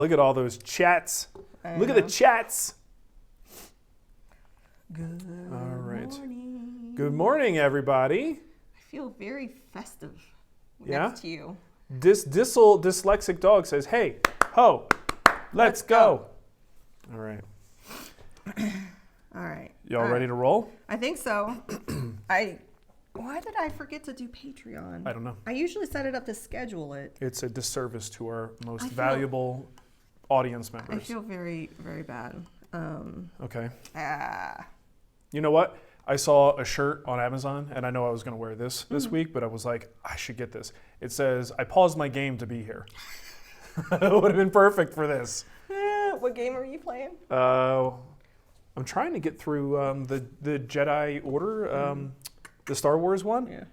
Look at all those chats. Look at the chats. Good morning. Good morning, everybody. I feel very festive Yeah? next to you. Dyslexic dog says, hey, ho, let's go. All right. All right. Y'all ready to roll? I think so. Why did I forget to do Patreon? I don't know. I usually set it up to schedule it. It's a disservice to our most valuable audience members. I feel very, very bad. Okay. Ah. You know what? I saw a shirt on Amazon, and I know I was going to wear this week, but I was like, I should get this. It says, I paused my game to be here. It would have been perfect for this. What game are you playing? I'm trying to get through the Jedi Order, the Star Wars one. Yeah.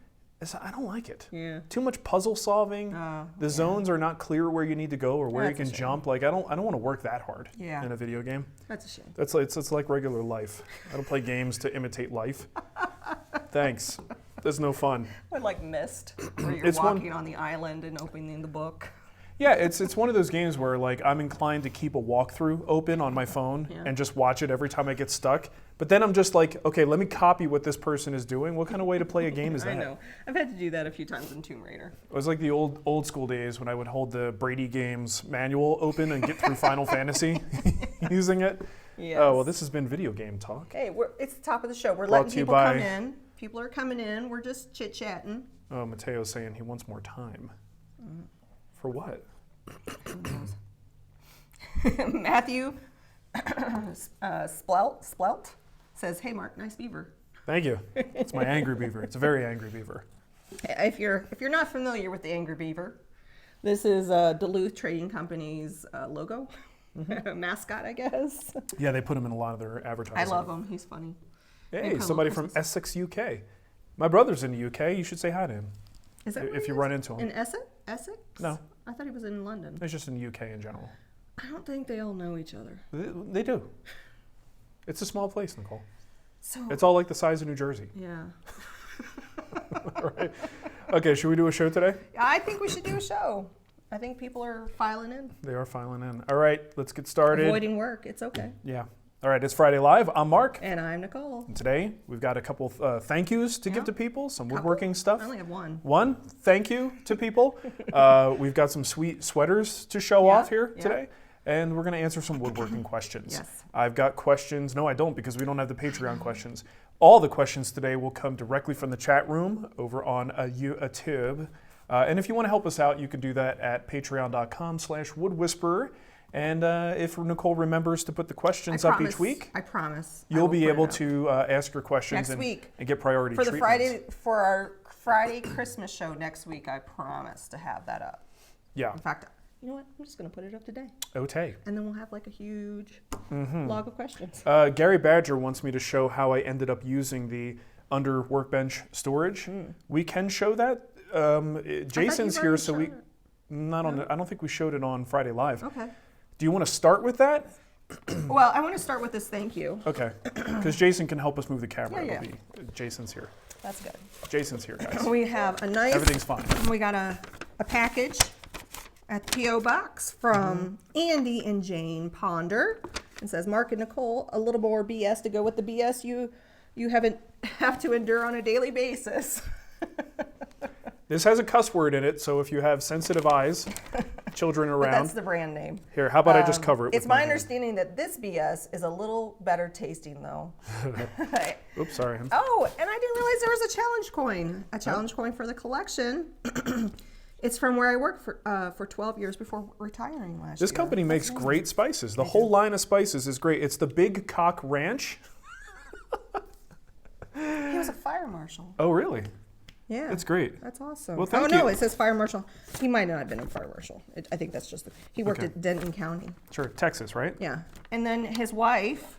I don't like it. Yeah. Too much puzzle solving. The zones are not clear where you need to go or where you can jump. Like I don't want to work that hard in a video game. That's a shame. It's like regular life. I don't play games to imitate life. Thanks. That's no fun. I like Myst, where you're walking on the island and opening the book. Yeah, it's one of those games where like I'm inclined to keep a walkthrough open on my phone and just watch it every time I get stuck. But then I'm just like, okay, let me copy what this person is doing. What kind of way to play a game is that? I know. I've had to do that a few times in Tomb Raider. It was like the old school days when I would hold the Brady Games manual open and get through Final Fantasy using it. Yes. Oh, well, this has been video game talk. Hey, it's the top of the show. We're Brought letting to you people by- come in. People are coming in. We're just chit-chatting. Oh, Mateo's saying he wants more time. For what? Matthew Splelt says, hey, Mark, nice beaver. Thank you. It's my angry beaver. It's a very angry beaver. If you're not familiar with the angry beaver, this is Duluth Trading Company's logo, mascot, I guess. Yeah, they put him in a lot of their advertising. I love him. He's funny. Hey, somebody from Essex, UK. My brother's in the UK. You should say hi to him. Is that if you run into him. in Essex? Essex? No. I thought he was in London. It's just in the UK in general. I don't think they all know each other. They do. It's a small place, Nicole. So It's all like the size of New Jersey. yeah. All right. Okay, should we do a show today? I think we should do a show. I think people are filing in. They are filing in. All right, let's get started. Avoiding work. It's okay. Yeah. All right, it's Friday Live. I'm Mark. And I'm Nicole. And today, we've got a couple thank yous to give to people, some woodworking stuff. I only have one. One, thank you to people. We've got some sweet sweaters to show off here today. And we're going to answer some woodworking questions. Yes. I've got questions. No, I don't, because we don't have the Patreon questions. All the questions today will come directly from the chat room over on YouTube. And if you want to help us out, you can do that at patreon.com/WoodWhisperer. And if Nicole remembers to put the questions up each week, I promise. you'll be able to ask your questions next week and get priority for treatments. for our Friday Christmas show next week. I promise to have that up. Yeah. In fact, you know what? I'm just going to put it up today. Okay. And then we'll have like a huge log of questions. Gary Badger wants me to show how I ended up using the under workbench storage. We can show that. Jason's here, so we not on. I don't think we showed it on Friday Live. Okay. Do you want to start with that? Well, I want to start with this thank you. Okay. Because Jason can help us move the camera. Yeah. Jason's here. That's good. Jason's here, guys. We have a nice. Everything's fine. We got a package at the P.O. Box from Andy and Jane Ponder. It says, Mark and Nicole, a little more BS to go with the BS you have to endure on a daily basis. This has a cuss word in it, so if you have sensitive eyes, children around. But that's the brand name. Here, how about I just cover it? It's my understanding that this BS is a little better tasting, though. Oops, sorry. Oh, and I didn't realize there was a challenge coin. A challenge coin for the collection. It's from where I worked for 12 years before retiring last year. This company makes great spices. The whole line of spices is great. It's the Big Cock Ranch. He was a fire marshal. Oh, really? Yeah. That's great. That's awesome. Well, thank you. No, it says fire marshal. He might not have been a fire marshal. I think that's just, he worked at Denton County. Sure, Texas, right? Yeah. And then his wife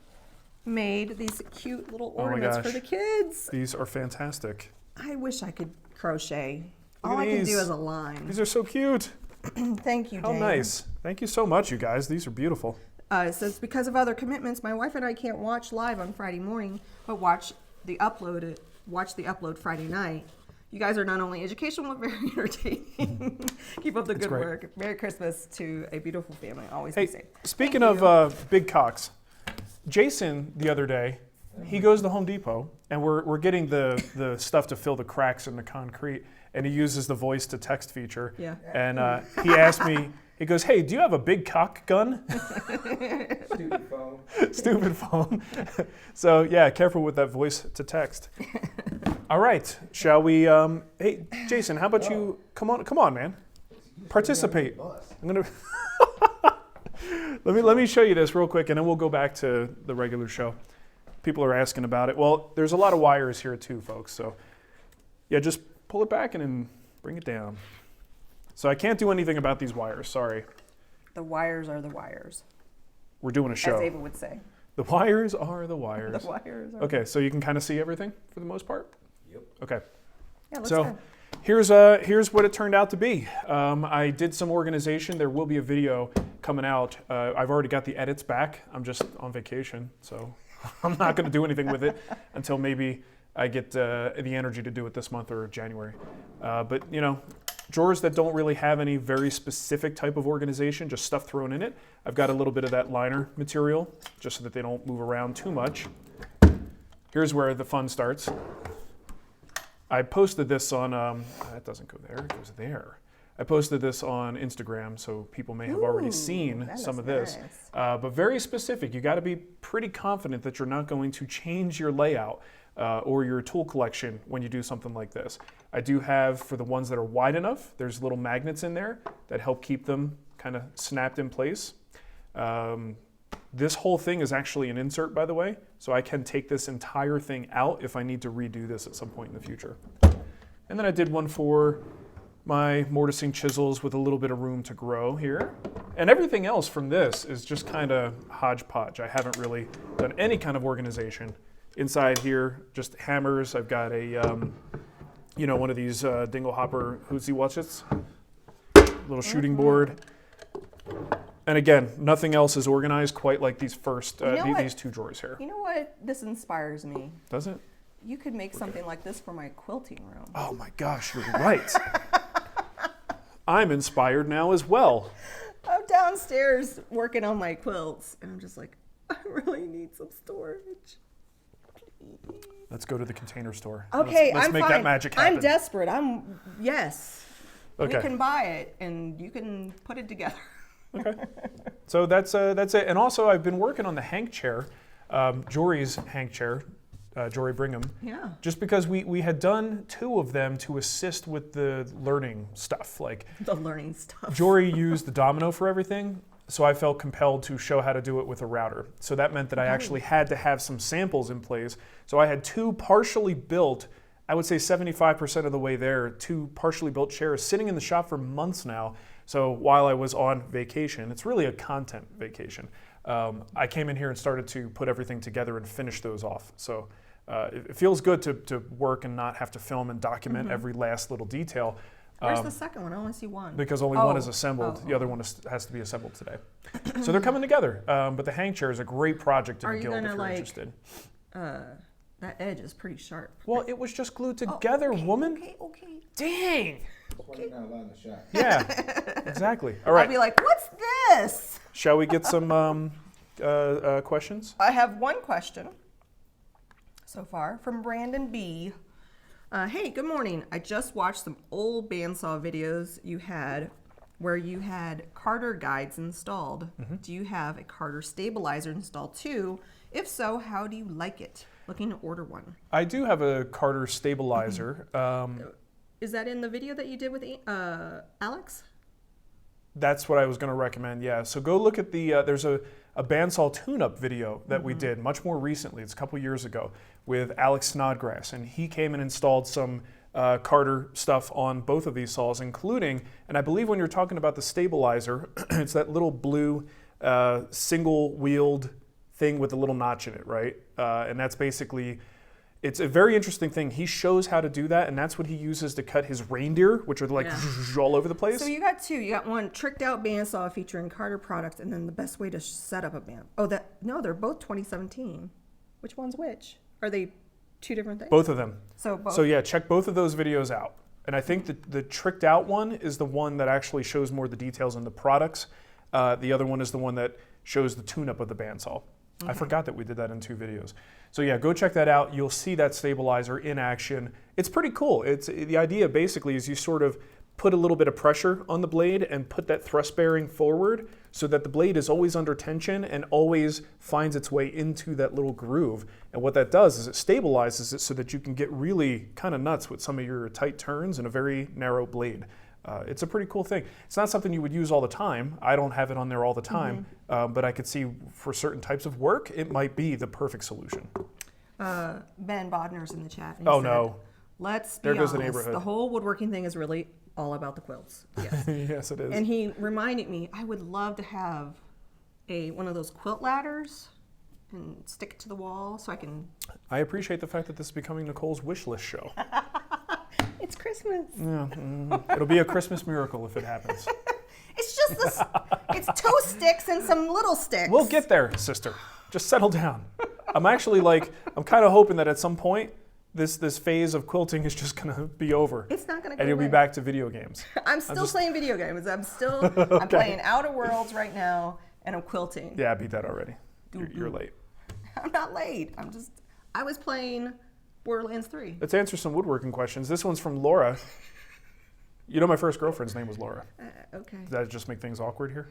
made these cute little ornaments for the kids. These are fantastic. I wish I could crochet. Look All at I can these. do is a line. These are so cute. Thank you, How Jane. nice. Thank you so much, you guys. These are beautiful. It says, because of other commitments, my wife and I can't watch live on Friday morning, but watch the upload Friday night. You guys are not only educational, but very entertaining. Keep up the good great. work. Merry Christmas to a beautiful family. Always Hey, be safe. speaking Thank of big cocks, Jason the other day, he goes to Home Depot, and we're getting the stuff to fill the cracks in the concrete, and he uses the voice to text feature. Yeah. And he asked me, he goes, "Hey, do you have a big cock gun?" Stupid phone. Stupid phone. So yeah, careful with that voice to text. All right, shall we? Hey, Jason, how about you? Come on, man. Participate. I'm gonna. let me show you this real quick, and then we'll go back to the regular show. People are asking about it. Well, there's a lot of wires here too, folks. So yeah, just pull it back and then bring it down. So I can't do anything about these wires. Sorry. The wires are the wires, We're doing a as show. David would say. The wires are the wires. The wires are. Okay, so you can kind of see everything for the most part? Yep. Okay. Yeah, let's So go. here's what it turned out to be. I did some organization. There will be a video coming out. I've already got the edits back. I'm just on vacation, so I'm not going to do anything with it until maybe I get the energy to do it this month or January. But you know, drawers that don't really have any very specific type of organization, just stuff thrown in it. I've got a little bit of that liner material just so that they don't move around too much. Here's where the fun starts. I posted this on, that doesn't go there, it goes there. I posted this on Instagram, so people may have already seen that some looks of this. nice. But very specific, you gotta be pretty confident that you're not going to change your layout or your tool collection when you do something like this. I do have, for the ones that are wide enough, there's little magnets in there that help keep them kind of snapped in place. This whole thing is actually an insert, by the way, so I can take this entire thing out if I need to redo this at some point in the future. And then I did one for my mortising chisels with a little bit of room to grow here. And everything else from this is just kind of hodgepodge. I haven't really done any kind of organization. Inside here, just hammers. I've got a, one of these dingle hopper hootsy watchets, little shooting board. And again, nothing else is organized quite like these first, these two drawers here. You know what? This inspires me. Does it? You could make something like this for my quilting room. Oh my gosh, you're right. I'm inspired now as well. I'm downstairs working on my quilts, and I'm just like, I really need some storage. Let's go to the container store. Okay, let's I'm make fine. that magic happen. I'm desperate. Yes. Okay. We can buy it, and you can put it together. Okay. So that's it. And also, I've been working on the Hank chair, Jory's Hank chair, Jory Brigham. Yeah. Just because we had done 2 of them to assist with the learning stuff. Like The learning stuff. Jory used the domino for everything, so I felt compelled to show how to do it with a router. So that meant that I actually had to have some samples in place. So I had 2 partially built, I would say 75% of the way there, 2 partially built chairs sitting in the shop for months now. So while I was on vacation, it's really a content vacation, I came in here and started to put everything together and finish those off. So it feels good to work and not have to film and document every last little detail. Where's the second one? I only see one. Because only one is assembled. The other one has to be assembled today. So they're coming together. But the hang chair is a great project in Are the you guild if gonna, you're like, interested. That edge is pretty sharp. Well, it was just glued together, woman. Okay. Dang. That's why you're not allowed in the shop. Yeah, exactly. All I'll right. be like, what's this? Shall we get some questions? I have one question so far from Brandon B. Hey, good morning. I just watched some old bandsaw videos you had where you had Carter guides installed. Do you have a Carter stabilizer installed too? If so, how do you like it? Looking to order one. I do have a Carter stabilizer. Is that in the video that you did with Alex? That's what I was going to recommend, yeah. So go look at the, there's a bandsaw tune-up video that we did much more recently. It's a couple years ago with Alex Snodgrass. And he came and installed some Carter stuff on both of these saws, including, and I believe when you're talking about the stabilizer, it's that little blue single-wheeled thing with a little notch in it, right? And that's basically, it's a very interesting thing. He shows how to do that, and that's what he uses to cut his reindeer, which are like all over the place. So you got 2. You got one tricked out bandsaw featuring Carter products, and then the best way to set up a band. Oh, no, they're both 2017. Which one's which? Are they two different things? Both of them. So both. So yeah, check both of those videos out. And I think that the tricked out one is the one that actually shows more of the details on the products. The other one is the one that shows the tune-up of the bandsaw. I forgot that we did that in 2 videos. So yeah, go check that out. You'll see that stabilizer in action. It's pretty cool. The idea basically is you sort of put a little bit of pressure on the blade and put that thrust bearing forward so that the blade is always under tension and always finds its way into that little groove. And what that does is it stabilizes it so that you can get really kind of nuts with some of your tight turns in a very narrow blade. It's a pretty cool thing. It's not something you would use all the time. I don't have it on there all the time, but I could see for certain types of work, it might be the perfect solution. Ben Bodner's in the chat. And he Oh said, no. Let's be There goes honest. the neighborhood. The whole woodworking thing is really all about the quilts. Yes. Yes, it is. And he reminded me, I would love to have one of those quilt ladders and stick it to the wall so I can. I appreciate the fact that this is becoming Nicole's wish list show. It's Christmas. Yeah, it'll be a Christmas miracle if it happens. It's just this. It's toe sticks and some little sticks. We'll get there, sister. Just settle down. I'm actually I'm kind of hoping that at some point, this phase of quilting is just going to be over. It's not going to go And you'll away. be back to video games. I'm still playing video games. I'm playing Outer Worlds right now, and I'm quilting. Yeah, I beat that already. You're late. I'm not late. I was playing Borderlands 3. Let's answer some woodworking questions. This one's from Laura. You know my first girlfriend's name was Laura. Okay. Does that just make things awkward here?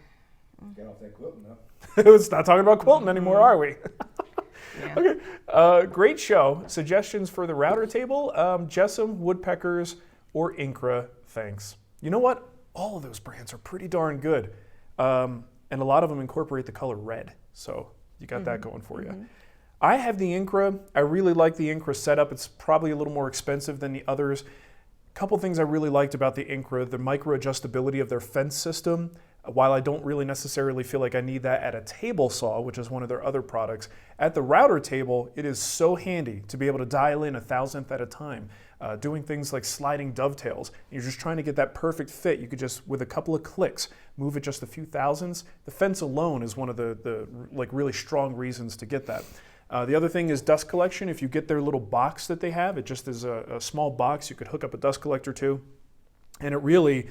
Get off that quilting now. It's not talking about quilting anymore, are we? Yeah. Okay. Great show. Suggestions for the router table? Jessam, Woodpeckers, or Incra. Thanks. You know what? All of those brands are pretty darn good. And a lot of them incorporate the color red. So you got that going for you. I have the Incra. I really like the Incra setup. It's probably a little more expensive than the others. A couple things I really liked about the Incra, the micro adjustability of their fence system. While I don't really necessarily feel like I need that at a table saw, which is one of their other products, at the router table, it is so handy to be able to dial in 1,000th at a time. Doing things like sliding dovetails. You're just trying to get that perfect fit. You could just, with a couple of clicks, move it just a few thousandths. The fence alone is one of the really strong reasons to get that. The other thing is dust collection. If you get their little box that they have, it just is a small box you could hook up a dust collector to. And it really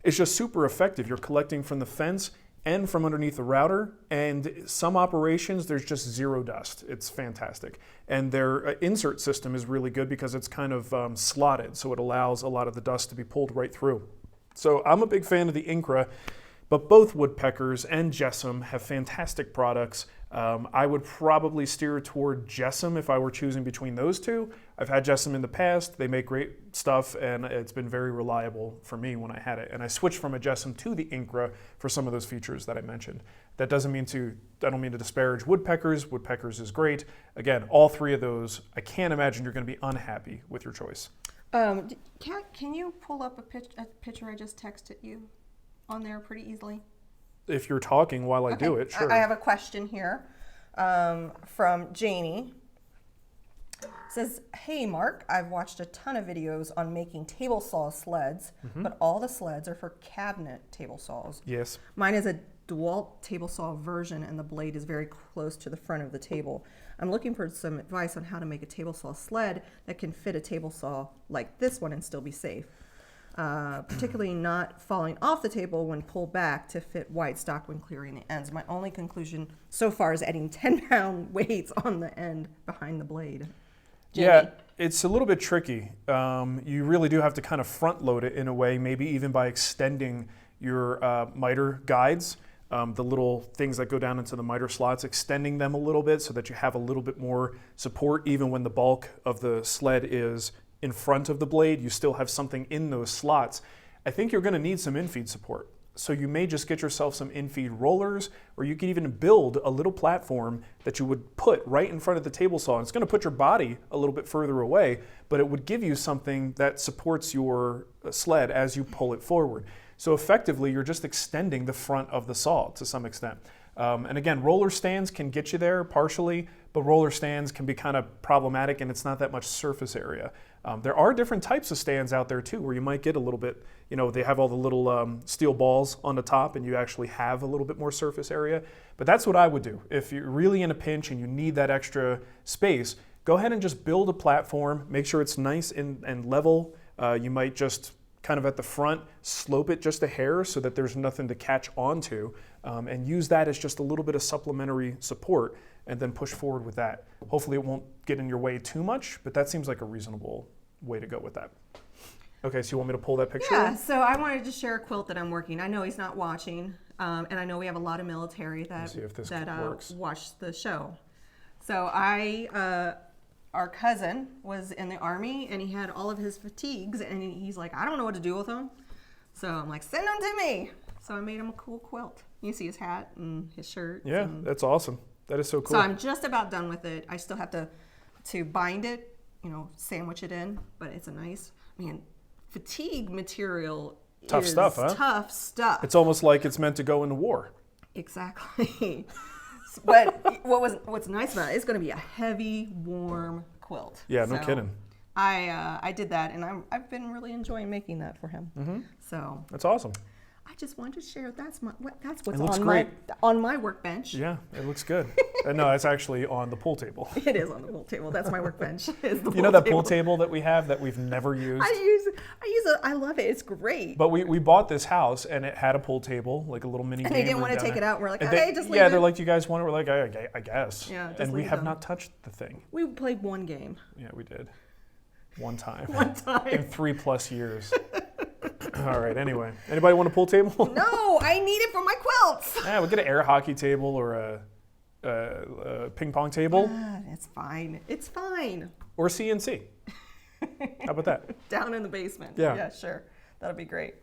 is just super effective. You're collecting from the fence and from underneath the router. And some operations, there's just zero dust. It's fantastic. And their insert system is really good because it's kind of slotted. So it allows a lot of the dust to be pulled right through. So I'm a big fan of the Incra. But both Woodpeckers and Jessam have fantastic products. I would probably steer toward Jessam if I were choosing between those two. I've had Jessam in the past. They make great stuff, and it's been very reliable for me when I had it. And I switched from a Jessam to the Incra for some of those features that I mentioned. That doesn't mean I don't mean to disparage Woodpeckers. Woodpeckers is great. Again, all 3 of those, I can't imagine you're going to be unhappy with your choice. Can you pull up a picture I just texted you on there pretty easily? If you're talking while I do it, sure. I have a question here from Janie. It says, hey Mark, I've watched a ton of videos on making table saw sleds, but all the sleds are for cabinet table saws. Yes. Mine is a DeWalt table saw version and the blade is very close to the front of the table. I'm looking for some advice on how to make a table saw sled that can fit a table saw like this one and still be safe. Particularly not falling off the table when pulled back to fit wide stock when clearing the ends. My only conclusion so far is adding 10-pound weights on the end behind the blade. Jamie? Yeah, it's a little bit tricky. You really do have to kind of front load it in a way, maybe even by extending your miter guides, the little things that go down into the miter slots, extending them a little bit so that you have a little bit more support even when the bulk of the sled is in front of the blade. You still have something in those slots. I think you're going to need some infeed support. So you may just get yourself some infeed rollers, or you can even build a little platform that you would put right in front of the table saw. It's going to put your body a little bit further away, but it would give you something that supports your sled as you pull it forward. So effectively, you're just extending the front of the saw to some extent. And again, roller stands can get you there partially, but roller stands can be kind of problematic and it's not that much surface area. There are different types of stands out there too, where you might get a little bit, they have all the little steel balls on the top and you actually have a little bit more surface area. But that's what I would do. If you're really in a pinch and you need that extra space, go ahead and just build a platform, make sure it's nice and level. You might just kind of at the front slope it just a hair so that there's nothing to catch onto, and use that as just a little bit of supplementary support, and then push forward with that. Hopefully it won't get in your way too much, but that seems like a reasonable way to go with that. Okay, so you want me to pull that picture? Yeah, so I wanted to share a quilt that I'm working. I know he's not watching, and I know we have a lot of military that works. watch the show. So our cousin was in the Army, and he had all of his fatigues, and he's like, I don't know what to do with them. So I'm like, send them to me. So I made him a cool quilt. You see his hat and his shirt. Yeah, that's awesome. That is so cool. So I'm just about done with it. I still have to bind it, sandwich it in, but it's a nice, fatigue material. Tough stuff, huh? Tough stuff. It's almost like it's meant to go into war. Exactly. But what's nice about it, it's going to be a heavy, warm quilt. Yeah, no kidding. I did that, and I've been really enjoying making that for him. Mm-hmm. So that's awesome. I just wanted to share that's what's on my workbench. Yeah, it looks good. No, it's actually on the pool table. It is on the pool table. That's my workbench. That pool table that we have that we've never used? I use it. I love it. It's great. But we bought this house and it had a pool table, like a little mini game. And they didn't want to take it out. We're like, hey, just leave it. Yeah, they're like, you guys want it? We're like, I guess. Yeah, and we have not touched the thing. We played one game. Yeah, we did. One time. One time. In 3+ years. All right, anyway. Anybody want a pool table? No, I need it for my quilts. Yeah, we'll get an air hockey table or a ping pong table. It's fine. It's fine. Or CNC. How about that? Down in the basement. Yeah. Yeah, sure. That'll be great.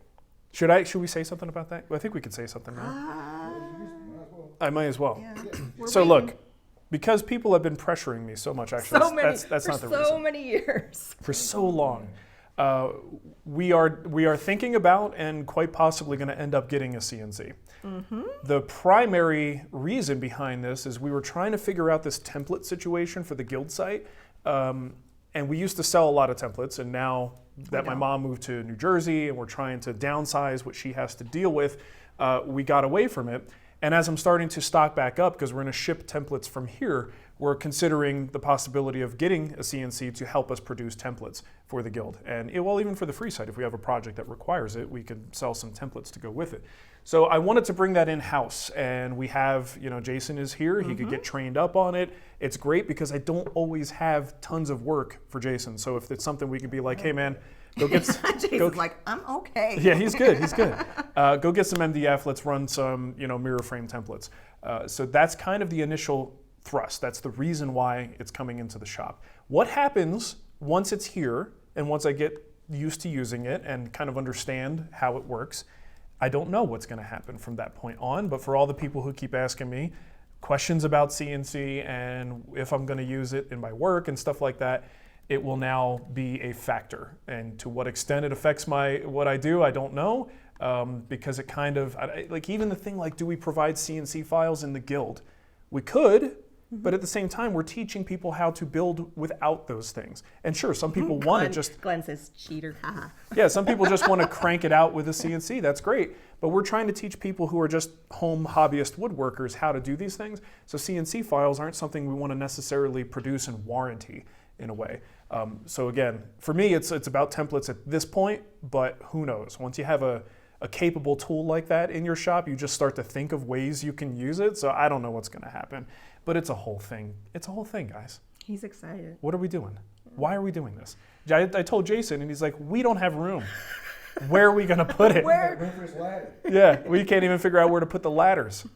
Should we say something about that? Well, I think we could say something now. I might as well. Yeah. So look, because people have been pressuring me so much, actually, that's not the reason. For so many years. For so long. We are thinking about and quite possibly going to end up getting a CNC. Mm-hmm. The primary reason behind this is we were trying to figure out this template situation for the guild site. And we used to sell a lot of templates, and now that my mom moved to New Jersey and we're trying to downsize what she has to deal with, we got away from it. And as I'm starting to stock back up, because we're going to ship templates from here, we're considering the possibility of getting a CNC to help us produce templates for the guild. And even for the free site, if we have a project that requires it, we could sell some templates to go with it. So I wanted to bring that in-house, and we have, Jason is here. He could get trained up on it. It's great because I don't always have tons of work for Jason. So if it's something we could be like, hey man, Jason's like, I'm okay. Yeah, he's good. Go get some MDF. Let's run some, mirror frame templates. So that's kind of the initial thrust. That's the reason why it's coming into the shop. What happens once it's here and once I get used to using it and kind of understand how it works? I don't know what's going to happen from that point on, but for all the people who keep asking me questions about CNC and if I'm going to use it in my work and stuff like that, it will now be a factor. And to what extent it affects what I do, I don't know, because it kind of, like even the thing like, do we provide CNC files in the guild? We could, but at the same time, we're teaching people how to build without those things. And sure, some people want to just... Glenn says, cheater, haha. Yeah, some people just want to crank it out with a CNC. That's great. But we're trying to teach people who are just home hobbyist woodworkers how to do these things. So CNC files aren't something we want to necessarily produce and warranty in a way. So again, for me, it's about templates at this point, but who knows? Once you have a capable tool like that in your shop, you just start to think of ways you can use it. So I don't know what's going to happen, but it's a whole thing. It's a whole thing, guys. He's excited. What are we doing? Why are we doing this? I told Jason, and he's like, we don't have room. Where are we going to put it? Room for his ladder. Yeah, we can't even figure out where to put the ladders.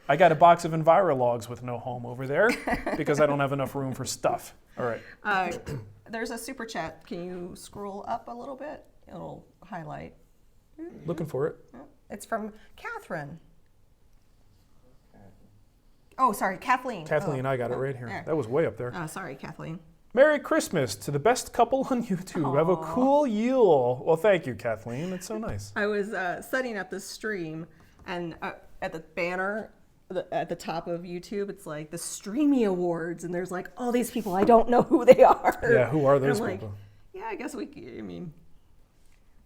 I got a box of Envirologs with no home over there because I don't have enough room for stuff. All right. There's a super chat. Can you scroll up a little bit? It'll highlight. Looking for it. It's from Catherine. Oh, sorry, Kathleen. Kathleen, I got it right here. There. That was way up there. Sorry, Kathleen. Merry Christmas to the best couple on YouTube. Aww. Have a cool Yule. Well, thank you, Kathleen. That's so nice. I was setting up the stream, and at the banner at the top of YouTube, it's like the Streamy Awards, and there's like all these people. I don't know who they are. Yeah, who are those people? Yeah, I guess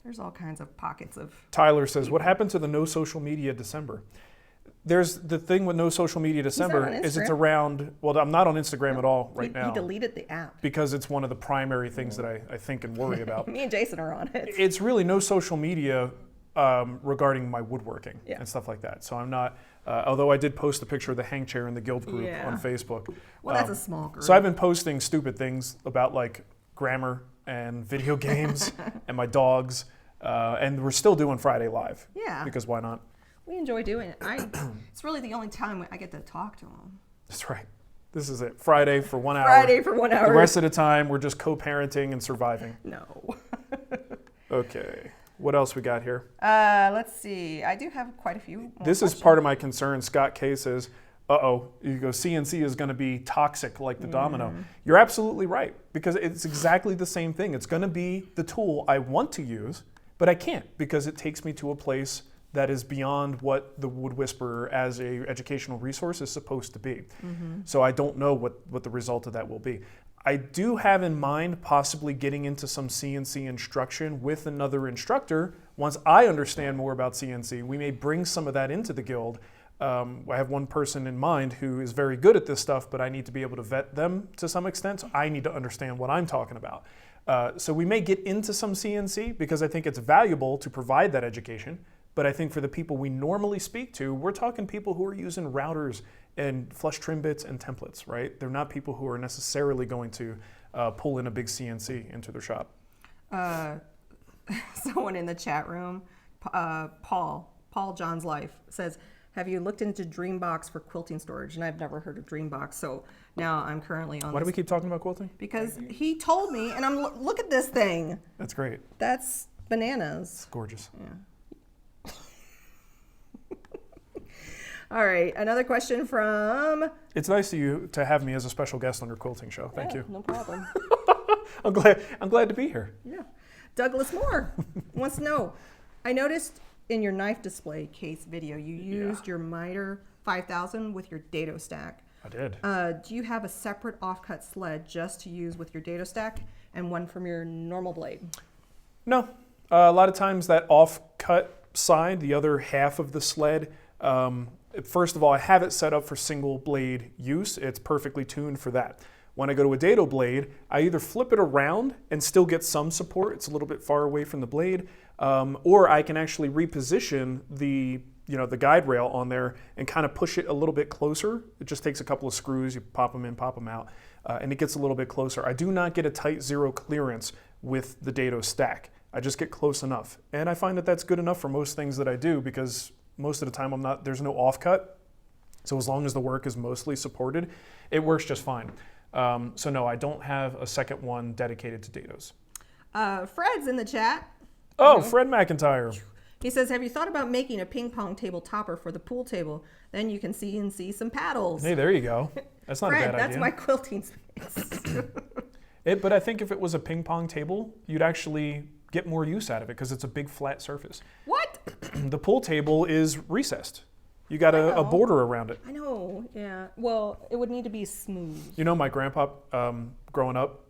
there's all kinds of pockets of... Tyler says, what happened to the no social media December? There's the thing with no social media December on is it's Instagram. around, well, I'm not on Instagram at all right now. He deleted the app. Because it's one of the primary things that I think and worry about. Me and Jason are on it. It's really no social media regarding my woodworking Yeah. and stuff like that. So I'm not, although I did post a picture of the hang chair in the guild group Yeah. on Facebook. Well, that's a small group. So I've been posting stupid things about like grammar and video games and my dogs. And we're still doing Friday Live. Yeah. Because why not? We enjoy doing it. It's really the only time I get to talk to him. That's right. This is it. Friday for 1 hour. Friday for 1 hour. The rest of the time, we're just co-parenting and surviving. No. Okay. What else we got here? Let's see. I do have quite a few more This is questions. part of my concern. Scott K says, you go, CNC is going to be toxic like the domino. You're absolutely right, because it's exactly the same thing. It's going to be the tool I want to use, but I can't because it takes me to a place that is beyond what the WoodWhisperer as a educational resource is supposed to be. So I don't know what the result of that will be. I do have in mind possibly getting into some CNC instruction with another instructor. Once I understand more about CNC, we may bring some of that into the guild. I have one person in mind who is very good at this stuff, but I need to be able to vet them to some extent. So I need to understand what I'm talking about. So we may get into some CNC because I think it's valuable to provide that education. But I think for the people we normally speak to, we're talking people who are using routers and flush trim bits and templates, right? They're not people who are necessarily going to pull in a big CNC into their shop. Someone in the chat room, Paul John's Life, says, have you looked into Dreambox for quilting storage? And I've never heard of Dreambox, so now I'm currently on Why do we keep talking about quilting? because he told me, and look at this thing. That's great. That's bananas. It's gorgeous. Yeah. All right, another question from... It's nice of you to have me as a special guest on your quilting show. Thank you. No problem. I'm glad to be here. Yeah. Douglas Moore wants to know, I noticed in your knife display case video, you used your miter 5000 with your dado stack. I did. Do you have a separate offcut sled just to use with your dado stack and one from your normal blade? No. A lot of times that off-cut side, the other half of the sled, first of all, I have it set up for single blade use. It's perfectly tuned for that. When I go to a dado blade, I either flip it around and still get some support. It's a little bit far away from the blade, or I can actually reposition the guide rail on there and kind of push it a little bit closer. It just takes a couple of screws. You pop them in, pop them out, and it gets a little bit closer. I do not get a tight zero clearance with the dado stack. I just get close enough, and I find that that's good enough for most things that I do because most of the time there's no offcut. So as long as the work is mostly supported, it works just fine. So no, I don't have a second one dedicated to dados. Fred's in the chat. Oh, Fred McIntyre. He says, have you thought about making a ping pong table topper for the pool table? Then you can see some paddles. Hey, there you go. That's not a Fred, bad that's idea. my quilting space. But I think if it was a ping pong table, you'd actually get more use out of it because it's a big flat surface. What? The pool table is recessed. You got a border around it. I know, yeah. Well, it would need to be smooth. You know, my grandpa, growing up,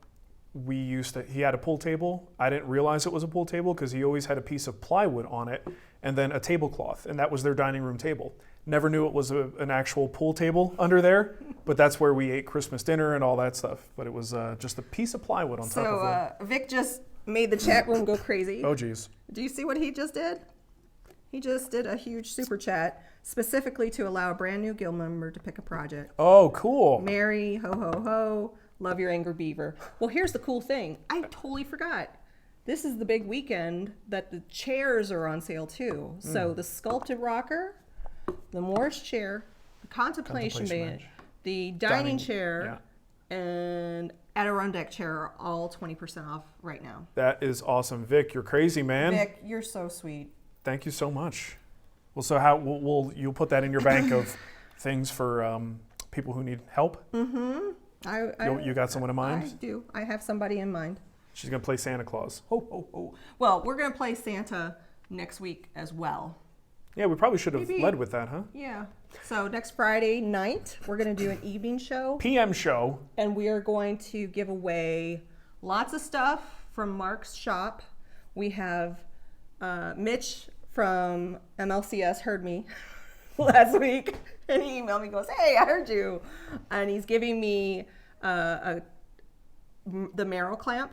he had a pool table. I didn't realize it was a pool table because he always had a piece of plywood on it and then a tablecloth, and that was their dining room table. Never knew it was an actual pool table under there, but that's where we ate Christmas dinner and all that stuff. But it was just a piece of plywood on top of it. Vic just made the chat room go crazy. Oh, geez. Do you see what he just did? He just did a huge super chat specifically to allow a brand new guild member to pick a project. Oh, cool. Mary, ho, ho, ho, love your angry beaver. Well, here's the cool thing. I totally forgot. This is the big weekend that the chairs are on sale too. So the sculpted rocker, the Morris chair, the contemplation bench, the dining chair, and Adirondack chair are all 20% off right now. That is awesome. Vic, you're crazy, man. Vic, you're so sweet. Thank you so much. Well, so how you'll put that in your bank of things for people who need help? Mm-hmm. You got someone in mind? I do. I have somebody in mind. She's gonna play Santa Claus. Ho, ho, ho. Well, we're going to play Santa next week as well. Yeah, we probably should have Maybe. led with that, huh? Yeah. So next Friday night, we're going to do an evening show. PM show. And we are going to give away lots of stuff from Mark's shop. We have Mitch from MLCS heard me last week, and he emailed me, goes, "Hey, I heard you," and he's giving me the marrow clamp.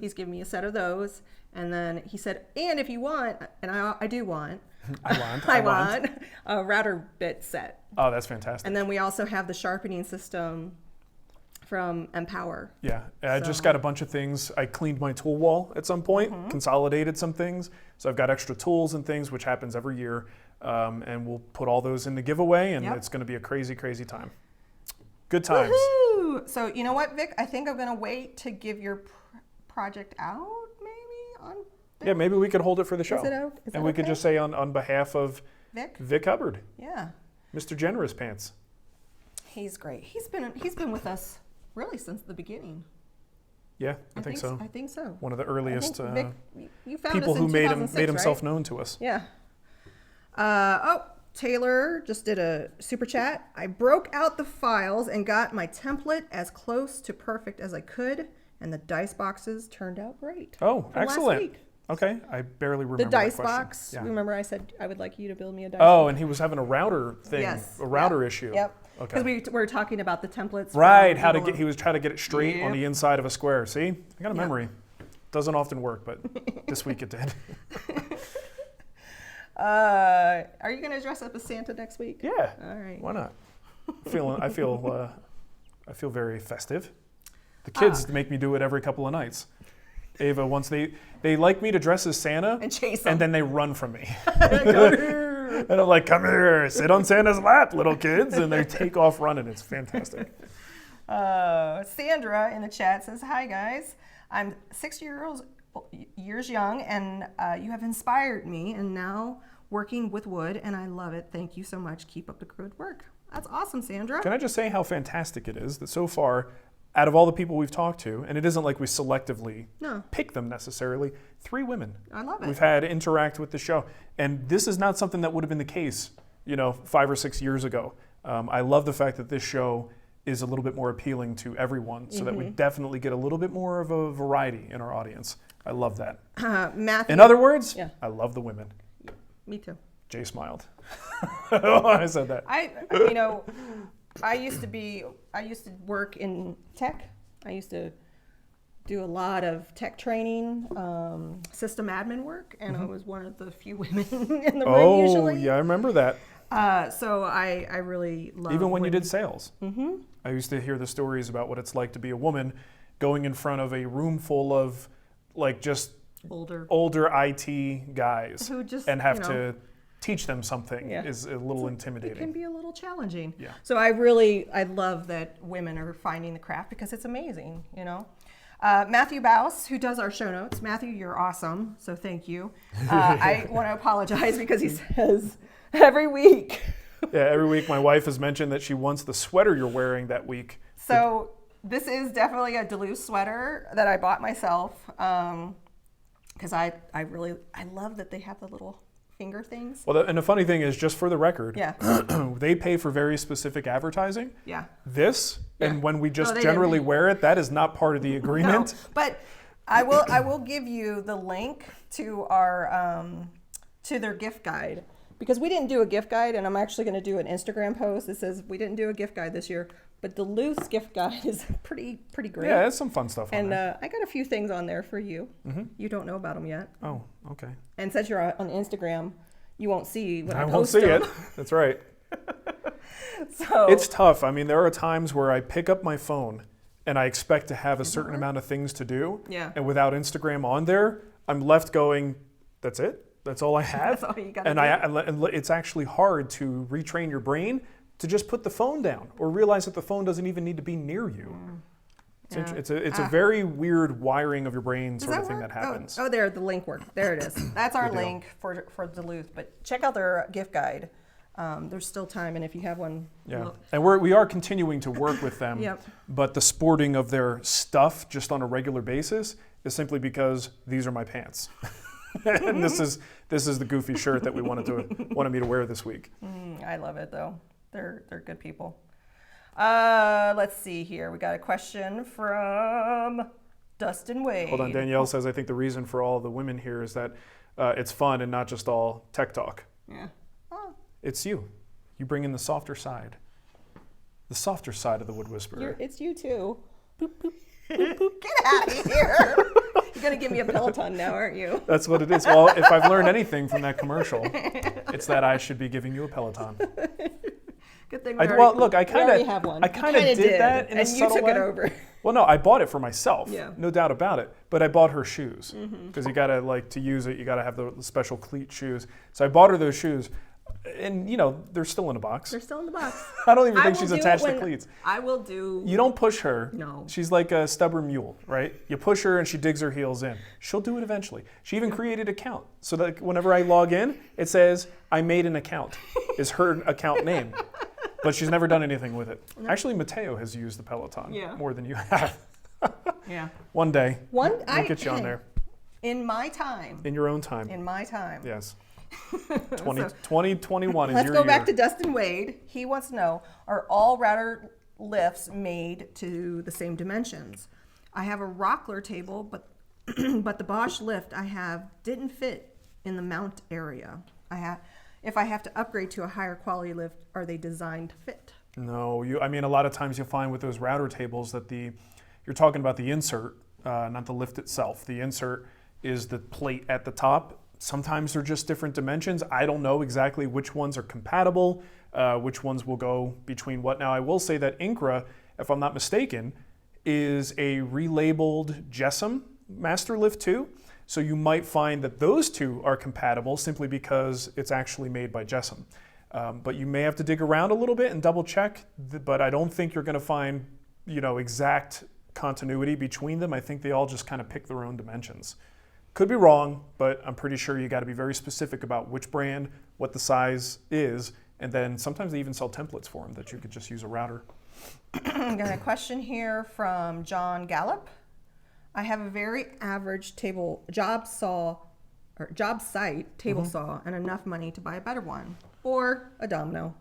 He's giving me a set of those, and then he said, "And if you want," and I do want. I want a router bit set. Oh, that's fantastic. And then we also have the sharpening system from Empower. Yeah, I just got a bunch of things. I cleaned my tool wall at some point, consolidated some things. So I've got extra tools and things, which happens every year. And we'll put all those in the giveaway, and it's going to be a crazy, crazy time. Good times. Woohoo! So you know what, Vic? I think I'm going to wait to give your project out, maybe on. Yeah, maybe we could hold it for the show. Is it out? Is and that we okay? could just say on behalf of Vic Hubbard, Yeah. Mr. Generous Pants. He's great. He's been with us really since the beginning. Yeah, I think so. I think so. One of the earliest Vic, you found people us who in made 2006, himself right? known to us. Yeah. Taylor just did a super chat. I broke out the files and got my template as close to perfect as I could, and the dice boxes turned out great. Oh, from last excellent. week. Okay, I barely remember The dice that question. box. Yeah. Remember I said I would like you to build me a dice Oh, box? and he was having a router thing, Yes. a router Yep. issue. Yep. Okay. Because we were talking about the templates. Right, from he was trying to get it straight on the inside of a square. See, I got a memory. Doesn't often work, but this week it did. Are you going to dress up as Santa next week? Yeah. All right. Why not? I feel very festive. The kids make me do it every couple of nights. Ava, once they like me to dress as Santa And chase them. and then they run from me. And I'm like, come here, sit on Santa's lap, little kids, and they take off running. It's fantastic. Sandra in the chat says, "Hi guys, I'm 6 years young, and you have inspired me, and now working with wood, and I love it. Thank you so much. Keep up the good work." That's awesome, Sandra. Can I just say how fantastic it is that so far, out of all the people we've talked to, and it isn't like we selectively pick them necessarily, 3 women. I love it. We've had interact with the show. And this is not something that would have been the case, 5 or 6 years ago. I love the fact that this show is a little bit more appealing to everyone so that we definitely get a little bit more of a variety in our audience. I love that. Matthew. In other words, Yeah. I love the women. Me too. Jay smiled. I said that. I used to work in tech. I used to do a lot of tech training, system admin work, and I was one of the few women in the room usually. Oh, yeah, I remember that. So I really love Even when you women. did sales. I used to hear the stories about what it's like to be a woman going in front of a room full of just older IT guys who just and have to teach them something Yeah. is a little intimidating. It can be a little challenging. Yeah. So I love that women are finding the craft because it's amazing, Matthew Baus, who does our show notes. Matthew, you're awesome, so thank you. I want to apologize because he says every week. Yeah, every week my wife has mentioned that she wants the sweater you're wearing that week. So this is definitely a Duluth sweater that I bought myself because I love that they have the little finger things. Well, and the funny thing is, just for the record, Yeah. they pay for very specific advertising. Yeah. This, and when we just they generally didn't. wear it, that is not part of the agreement. No, but I will give you the link to our to their gift guide because we didn't do a gift guide, and I'm actually going to do an Instagram post that says we didn't do a gift guide this year, but Duluth's gift guide is pretty great. Yeah, it's some fun stuff on And there. I got a few things on there for you. You don't know about them yet. Oh, okay. And since you're on Instagram, you won't see when I won't post see them. it. That's right. So It's tough. I mean, there are times where I pick up my phone and I expect to have a certain amount of things to do. Yeah. And without Instagram on there, I'm left going, that's it? That's all I have? That's all you gotta And it's actually hard to retrain your brain to just put the phone down or realize that the phone doesn't even need to be near you. Yeah. It's a very weird wiring of your brain Does sort of thing work? that happens. Oh, there, the link worked. There it is. That's our Good deal. link for Duluth. But check out their gift guide. There's still time, and if you have one, Yeah, look. and we are continuing to work with them. Yep. But the sporting of their stuff just on a regular basis is simply because these are my pants, and this is the goofy shirt that we wanted me to wear this week. I love it though. They're good people. Let's see here. We got a question from Dustin Wade. Hold on, Danielle says I think the reason for all the women here is that it's fun and not just all tech talk. Yeah. Oh, It's you. You bring in the softer side. The softer side of the Wood Whisperer. It's you too. Boop, boop, boop, boop. Get out of here. You're going to give me a Peloton now, aren't you? That's what it is. Well, if I've learned anything from that commercial, it's that I should be giving you a Peloton. Good thing I kind of have one. I kind of did that in a subtle you took way. it over. Well, no, I bought it for myself. Yeah. No doubt about it. But I bought her shoes because you got to to use it. You got to have the special cleat shoes. So I bought her those shoes, and they're still in a box. They're still in the box. I don't even think she's attached to when cleats. I will do. You don't push her. No. She's like a stubborn mule, right? You push her and she digs her heels in. She'll do it eventually. She even created an account so that whenever I log in, it says, I made an account, is her account name. But she's never done anything with it. No. Actually, Mateo has used the Peloton more than you have. Yeah. One day, we'll I get you on there. In my time. In your own time. In my time. Yes. 2021 is Let's your go year. back to Dustin Wade. He wants to know, are all router lifts made to the same dimensions? I have a Rockler table, but but the Bosch lift I have didn't fit in the mount area. If I have to upgrade to a higher quality lift, are they designed to fit? No, a lot of times you'll find with those router tables that you're talking about the insert, not the lift itself. The insert is the plate at the top. Sometimes they're just different dimensions. I don't know exactly which ones are compatible, which ones will go between what. Now, I will say that Incra, if I'm not mistaken, is a relabeled Jessam Master Lift 2. So you might find that those two are compatible simply because it's actually made by Jessam. But you may have to dig around a little bit and double check, but I don't think you're going to find, exact continuity between them. I think they all just kind of pick their own dimensions. Could be wrong, but I'm pretty sure you got to be very specific about which brand, what the size is, and then sometimes they even sell templates for them that you could just use a router. Got a question here from John Gallup. I have a very average job site table saw and enough money to buy a better one or a domino.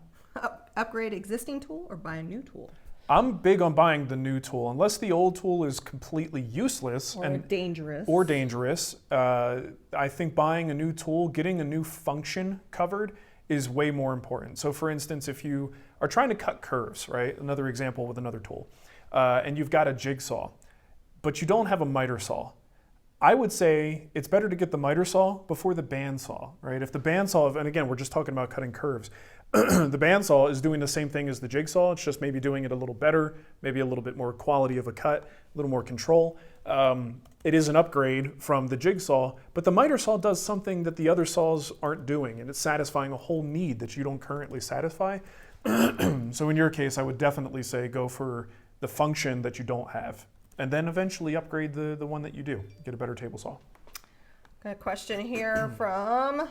Upgrade existing tool or buy a new tool? I'm big on buying the new tool unless the old tool is completely useless and dangerous. I think buying a new tool, getting a new function covered is way more important. So for instance, if you are trying to cut curves, right? Another example with another tool, and you've got a jigsaw, but you don't have a miter saw. I would say it's better to get the miter saw before the bandsaw, right? If the bandsaw, and again, we're just talking about cutting curves, the bandsaw is doing the same thing as the jigsaw. It's just maybe doing it a little better, maybe a little bit more quality of a cut, a little more control. It is an upgrade from the jigsaw, but the miter saw does something that the other saws aren't doing, and it's satisfying a whole need that you don't currently satisfy. So in your case, I would definitely say go for the function that you don't have, and then eventually upgrade the one that you do. Get a better table saw. Got a question here from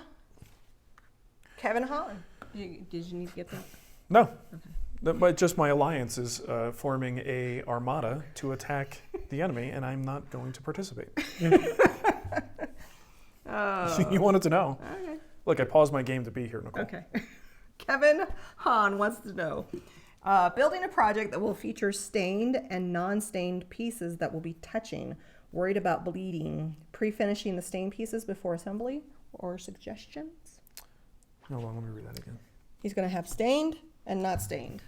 Kevin Hahn. Did you need to get that? No. Okay. But just my alliance is forming a armada to attack the enemy, and I'm not going to participate. You wanted to know. Okay. Look, I paused my game to be here, Nicole. Okay. Kevin Hahn wants to know, building a project that will feature stained and non-stained pieces that will be touching, worried about bleeding, pre-finishing the stained pieces before assembly, or suggestions? Hold on, let me read that again. He's going to have stained and not stained.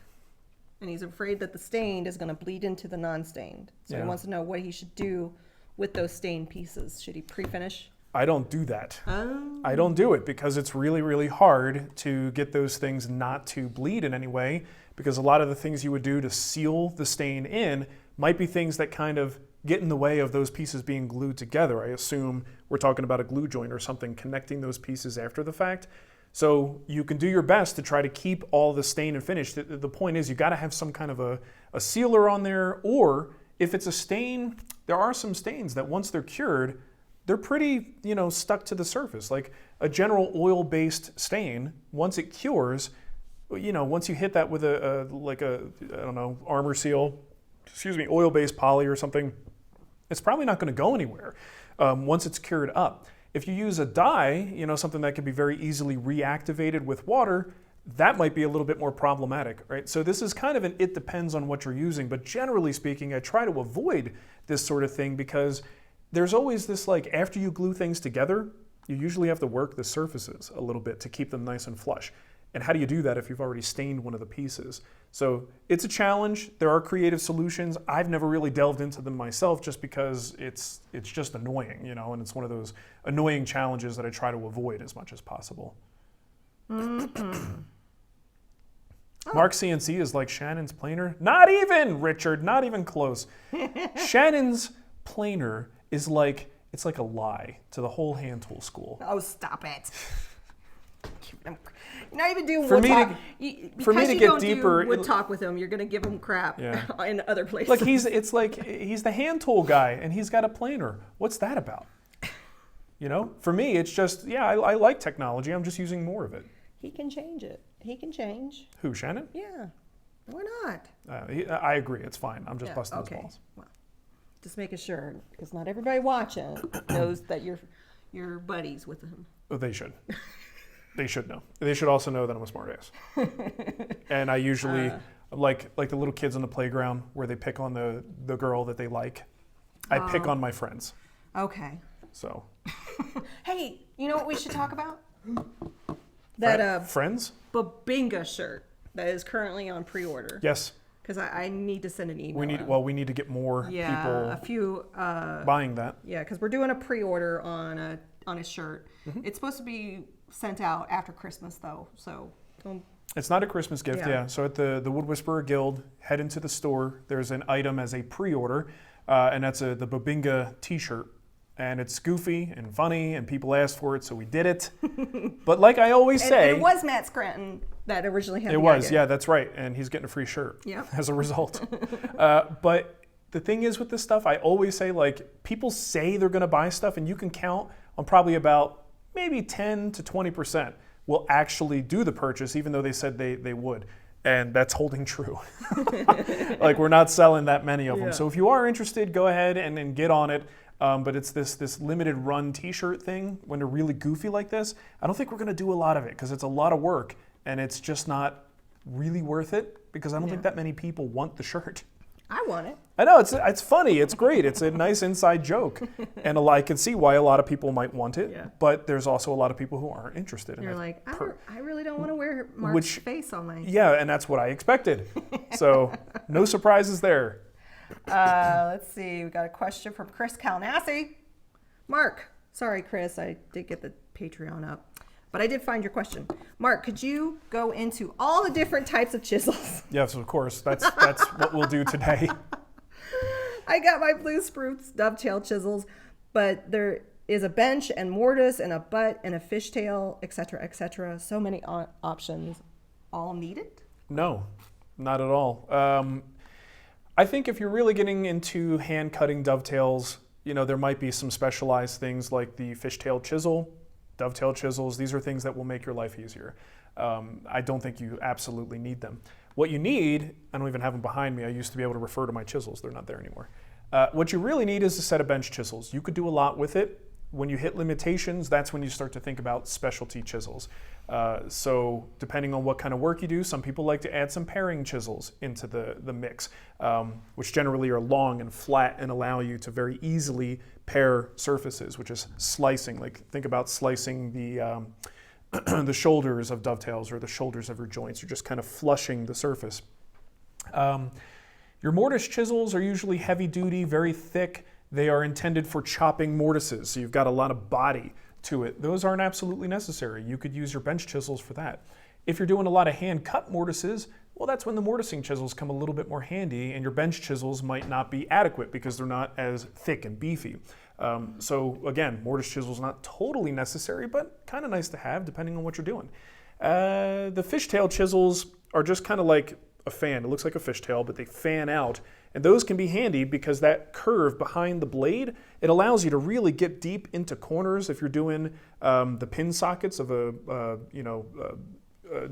And he's afraid that the stained is going to bleed into the non-stained. So he wants to know what he should do with those stained pieces. Should he pre-finish? I don't do that. Oh. I don't do it because it's really, really hard to get those things not to bleed in any way, because a lot of the things you would do to seal the stain in might be things that kind of get in the way of those pieces being glued together. I assume we're talking about a glue joint or something connecting those pieces after the fact. So you can do your best to try to keep all the stain and finish. The point is you got to have some kind of a sealer on there, or if it's a stain, there are some stains that once they're cured, they're pretty, stuck to the surface. Like a general oil-based stain, once it cures, once you hit that with Armor Seal, oil-based poly or something, it's probably not going to go anywhere once it's cured up. If you use a dye, something that can be very easily reactivated with water, that might be a little bit more problematic, right? So this is kind of it depends on what you're using, but generally speaking, I try to avoid this sort of thing because there's always this, after you glue things together, you usually have to work the surfaces a little bit to keep them nice and flush. And how do you do that if you've already stained one of the pieces? So it's a challenge. There are creative solutions. I've never really delved into them myself just because it's just annoying, you know, and it's one of those annoying challenges that I try to avoid as much as possible. Mark CNC is like Shannon's planer. Not even, Richard, not even close. Shannon's planer is like, it's like a lie to the whole hand tool school. Oh, stop it. You're not even doing For wood me talk. to- Because for me to you get don't deeper, do wood it- talk with him, you're going to give him crap Yeah. in other places. Like he's the hand tool guy and he's got a planer. What's that about? You know, for me, it's just, yeah, I like technology. I'm just using more of it. He can change it. He can change. Who, Shannon? Yeah. Why not? I agree. It's fine. I'm just Yeah, busting his okay. balls. Well, just making sure, because not everybody watching knows that you're buddies with him. Oh, they should. They should know. They should also know that I'm a smartass. And I usually, like the little kids on the playground where they pick on the girl that they like. I pick on my friends. Okay. So. Hey, you know what we should talk about? That Friends? Babinga shirt that is currently on pre-order. Yes. Because I need to send an email. We need to get more yeah, people a few. buying that. Yeah, because we're doing a pre-order on a shirt. Mm-hmm. It's supposed to be sent out after Christmas though, so don't. It's not a Christmas gift, Yeah. yeah. So at the WoodWhisperer Guild, head into the store. There's an item as a pre-order, and that's the Babinga T-shirt. And it's goofy and funny, and people asked for it, so we did it. But like I always say, And it was Matt Scranton that originally had it the was, idea. yeah, that's right, and he's getting a free shirt Yep. as a result. But the thing is with this stuff, I always say, like, people say they're going to buy stuff, and you can count on probably about maybe 10 to 20% will actually do the purchase, even though they said they would. And that's holding true. Like, we're not selling that many of them. Yeah. So if you are interested, go ahead and get on it. But it's this limited run T-shirt thing. When they're really goofy like this, I don't think we're going to do a lot of it because it's a lot of work and it's just not really worth it because I don't think that many people want the shirt. I want it. I know, it's funny, it's great, it's a nice inside joke. And I can see why a lot of people might want it, Yeah. but there's also a lot of people who aren't interested in You're it. like, I really don't want to wear Mark's face on my. Yeah, and that's what I expected. So no surprises there. Let's see. We got a question from Chris Calnassi. Mark, sorry, Chris, I did get the Patreon up, but I did find your question. Mark, could you go into all the different types of chisels? Yes, of course. That's what we'll do today. I got my blue spruce dovetail chisels, but there is a bench and mortise and a butt and a fishtail, etc., etc. So many options. All needed? No, not at all. I think if you're really getting into hand cutting dovetails, there might be some specialized things like the fishtail chisel, dovetail chisels. These are things that will make your life easier. I don't think you absolutely need them. What you need, I don't even have them behind me. I used to be able to refer to my chisels. They're not there anymore. What you really need is a set of bench chisels. You could do a lot with it. When you hit limitations, that's when you start to think about specialty chisels. So depending on what kind of work you do, some people like to add some paring chisels into the mix, which generally are long and flat and allow you to very easily pare surfaces, which is slicing. Like think about slicing the the shoulders of dovetails or the shoulders of your joints. You're just kind of flushing the surface. Your mortise chisels are usually heavy duty, very thick. They are intended for chopping mortises, so you've got a lot of body to it. Those aren't absolutely necessary. You could use your bench chisels for that. If you're doing a lot of hand cut mortises, well, that's when the mortising chisels come a little bit more handy, and your bench chisels might not be adequate because they're not as thick and beefy. So again, mortise chisels not totally necessary, but kind of nice to have depending on what you're doing. The fishtail chisels are just kind of like a fan. It looks like a fishtail, but they fan out. And those can be handy because that curve behind the blade, it allows you to really get deep into corners. If you're doing the pin sockets of a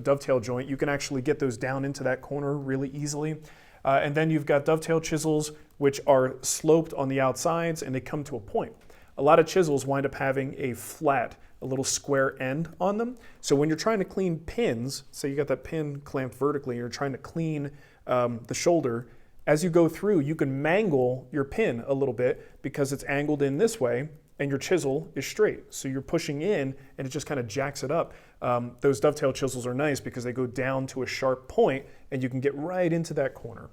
dovetail joint, you can actually get those down into that corner really easily. And then you've got dovetail chisels, which are sloped on the outsides and they come to a point. A lot of chisels wind up having a flat, a little square end on them. So when you're trying to clean pins, say you got that pin clamped vertically and you're trying to clean the shoulder, as you go through, you can mangle your pin a little bit because it's angled in this way, and your chisel is straight. So you're pushing in and it just kind of jacks it up. Those dovetail chisels are nice because they go down to a sharp point and you can get right into that corner.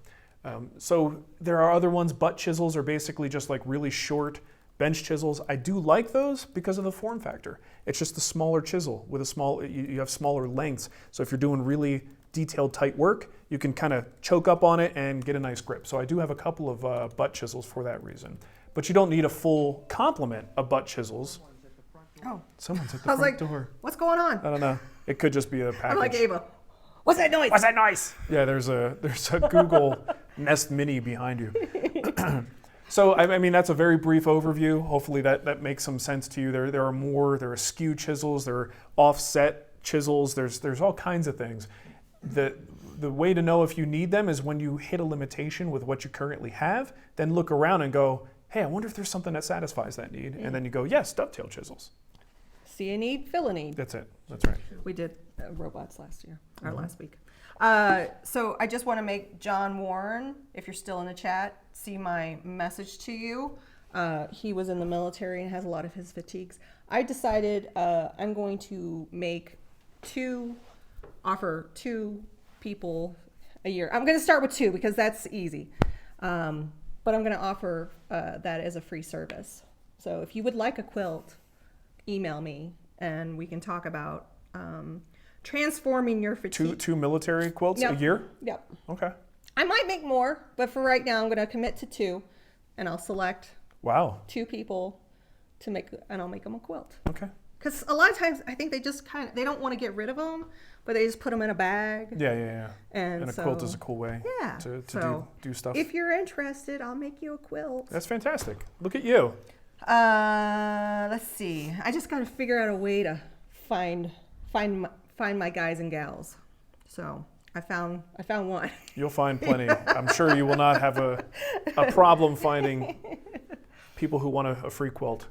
So there are other ones. Butt chisels are basically just like really short bench chisels. I do like those because of the form factor. It's just a smaller chisel with you have smaller lengths. So if you're doing really detailed tight work, you can kind of choke up on it and get a nice grip. So I do have a couple of butt chisels for that reason. But you don't need a full complement of butt chisels. Oh. Someone's at the I was front like, door. what's going on? I don't know. It could just be a package. I'm like Ava. What's that noise? What's that noise? Yeah, there's a Google Nest Mini behind you. So I mean, that's a very brief overview. Hopefully that makes some sense to you. There are more. There are skew chisels. There are offset chisels. There's all kinds of things. The way to know if you need them is when you hit a limitation with what you currently have. Then look around and go, hey, I wonder if there's something that satisfies that need. And then you go, yes, dovetail chisels. See a need, fill a need. That's it. That's right. We did robots last year, or last week. So I just want to make John Warren, if you're still in the chat, see my message to you. He was in the military and has a lot of his fatigues. I decided I'm going to offer 2 people a year. I'm going to start with 2 because that's easy. But I'm going to offer that as a free service. So if you would like a quilt, email me and we can talk about transforming your fatigue. Two military quilts a year? Yep. Okay. I might make more, but for right now, I'm going to commit to 2, and I'll select 2 people and I'll make them a quilt. Okay. Because a lot of times, I think they just they don't want to get rid of them, but they just put them in a bag. Yeah. And a quilt is a cool way to do stuff. If you're interested, I'll make you a quilt. That's fantastic. Look at you. Let's see. I just got to figure out a way to find my guys and gals. So I found one. You'll find plenty. I'm sure you will not have a problem finding people who want a free quilt.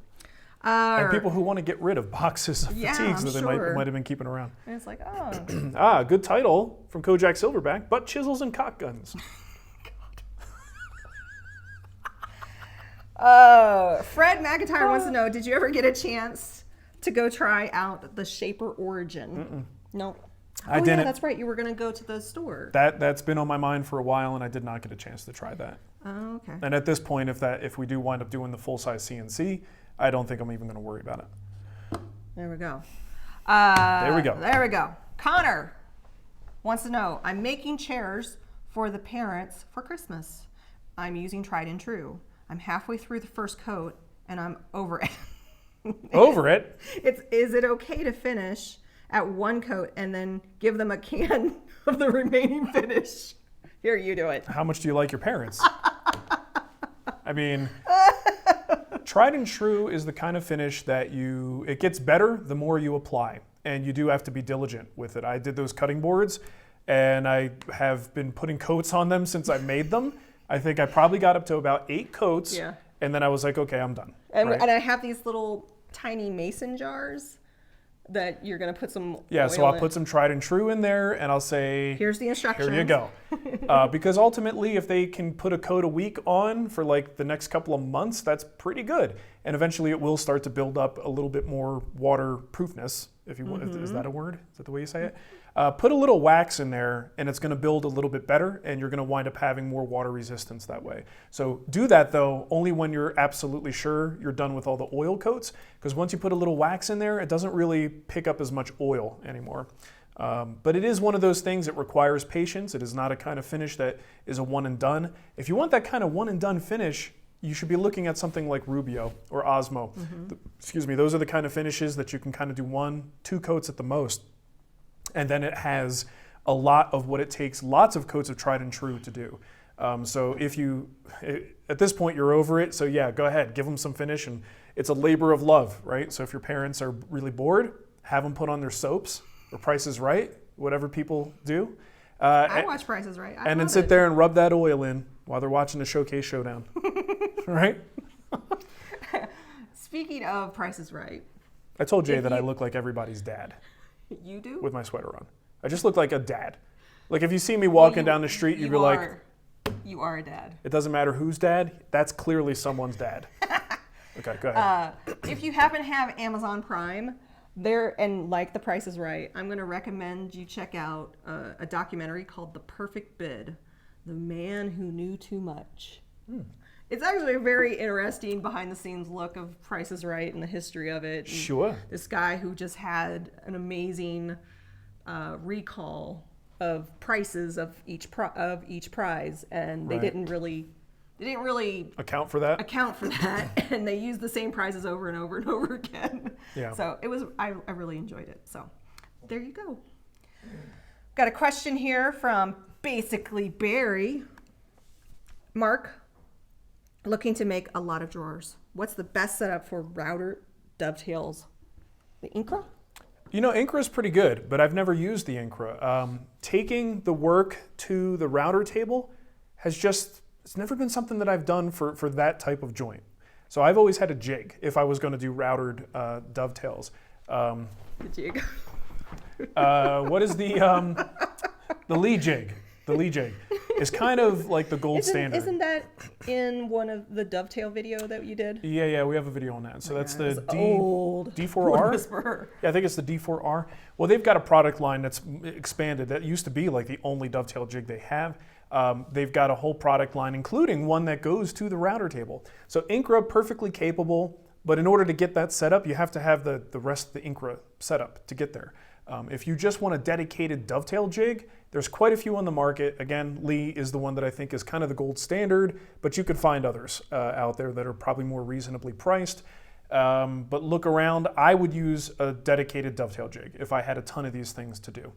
And people who want to get rid of boxes of fatigues that they might have been keeping around. And it's like, oh. Good title from Kojak Silverback, Butt Chisels and Cock Guns. Fred McIntyre wants to know, did you ever get a chance to go try out the Shaper Origin? No. I didn't. Yeah, that's right. You were going to go to the store. That's been on my mind for a while, and I did not get a chance to try that. Oh, okay. And at this point, if we do wind up doing the full-size CNC, I don't think I'm even going to worry about it. There we go. There we go. Connor wants to know, I'm making chairs for the parents for Christmas. I'm using Tried and True. I'm halfway through the first coat, and I'm over it. Over it? Is it okay to finish at 1 coat and then give them a can of the remaining finish? Here, you do it. How much do you like your parents? I mean, Tried and True is the kind of finish that it gets better the more you apply, and you do have to be diligent with it. I did those cutting boards, and I have been putting coats on them since I made them. I think I probably got up to about 8 coats, and then I was like, okay, I'm done. And I have these little tiny mason jars that you're going to put some oil so I'll in. put some Tried and True in there, and I'll say, here's the instructions. Here you go. Because ultimately, if they can put a coat a week on for like the next couple of months, that's pretty good. And eventually it will start to build up a little bit more waterproofness, if you want. Is that a word? Is that the way you say it? Put a little wax in there, and it's going to build a little bit better, and you're going to wind up having more water resistance that way. So do that, though, only when you're absolutely sure you're done with all the oil coats, because once you put a little wax in there, it doesn't really pick up as much oil anymore. But it is one of those things that requires patience. It is not a kind of finish that is a one and done. If you want that kind of one and done finish, you should be looking at something like Rubio or Osmo. Those are the kind of finishes that you can kind of do 1-2 coats at the most. And then it has a lot of what it takes, lots of coats of Tried and True to do. So at this point you're over it, so yeah, go ahead, give them some finish, and it's a labor of love, right? So if your parents are really bored, have them put on their soaps or Price is Right, whatever people do. I watch Price is Right. And then sit there and rub that oil in while they're watching the Showcase Showdown, right? Speaking of Price is Right. I told Jay that I look like everybody's dad. You do? With my sweater on. I just look like a dad. Like if you see me walking down the street, you'd be like... You are a dad. It doesn't matter whose dad, that's clearly someone's dad. Okay, go ahead. If you happen to have Amazon Prime, and like The Price is Right, I'm going to recommend you check out a documentary called The Perfect Bid, The Man Who Knew Too Much. It's actually a very interesting behind-the-scenes look of Price is Right and the history of it. And Sure. this guy who just had an amazing recall of prices of each prize, and they Right. didn't really Account for that? account for that, and they used the same prizes over and over and over again. Yeah. So I really enjoyed it. So there you go. Got a question here from basically Barry. Mark, looking to make a lot of drawers. What's the best setup for router dovetails? The Incra? You know, Incra is pretty good, but I've never used the Incra. Taking the work to the router table it's never been something that I've done for that type of joint. So I've always had a jig if I was going to do routered dovetails. The jig. What is the Lee jig? The Lee jig is kind of like the gold standard. Isn't that in one of the dovetail video that you did? Yeah, we have a video on that. So that's the old D4R. WoodWhisperer. Yeah, I think it's the D4R. Well, they've got a product line that's expanded. That used to be like the only dovetail jig they have. They've got a whole product line, including one that goes to the router table. So Incra, perfectly capable, but in order to get that set up, you have to have the rest of the Incra setup to get there. If you just want a dedicated dovetail jig, there's quite a few on the market. Again, Lee is the one that I think is kind of the gold standard, but you could find others out there that are probably more reasonably priced. But look around. I would use a dedicated dovetail jig if I had a ton of these things to do.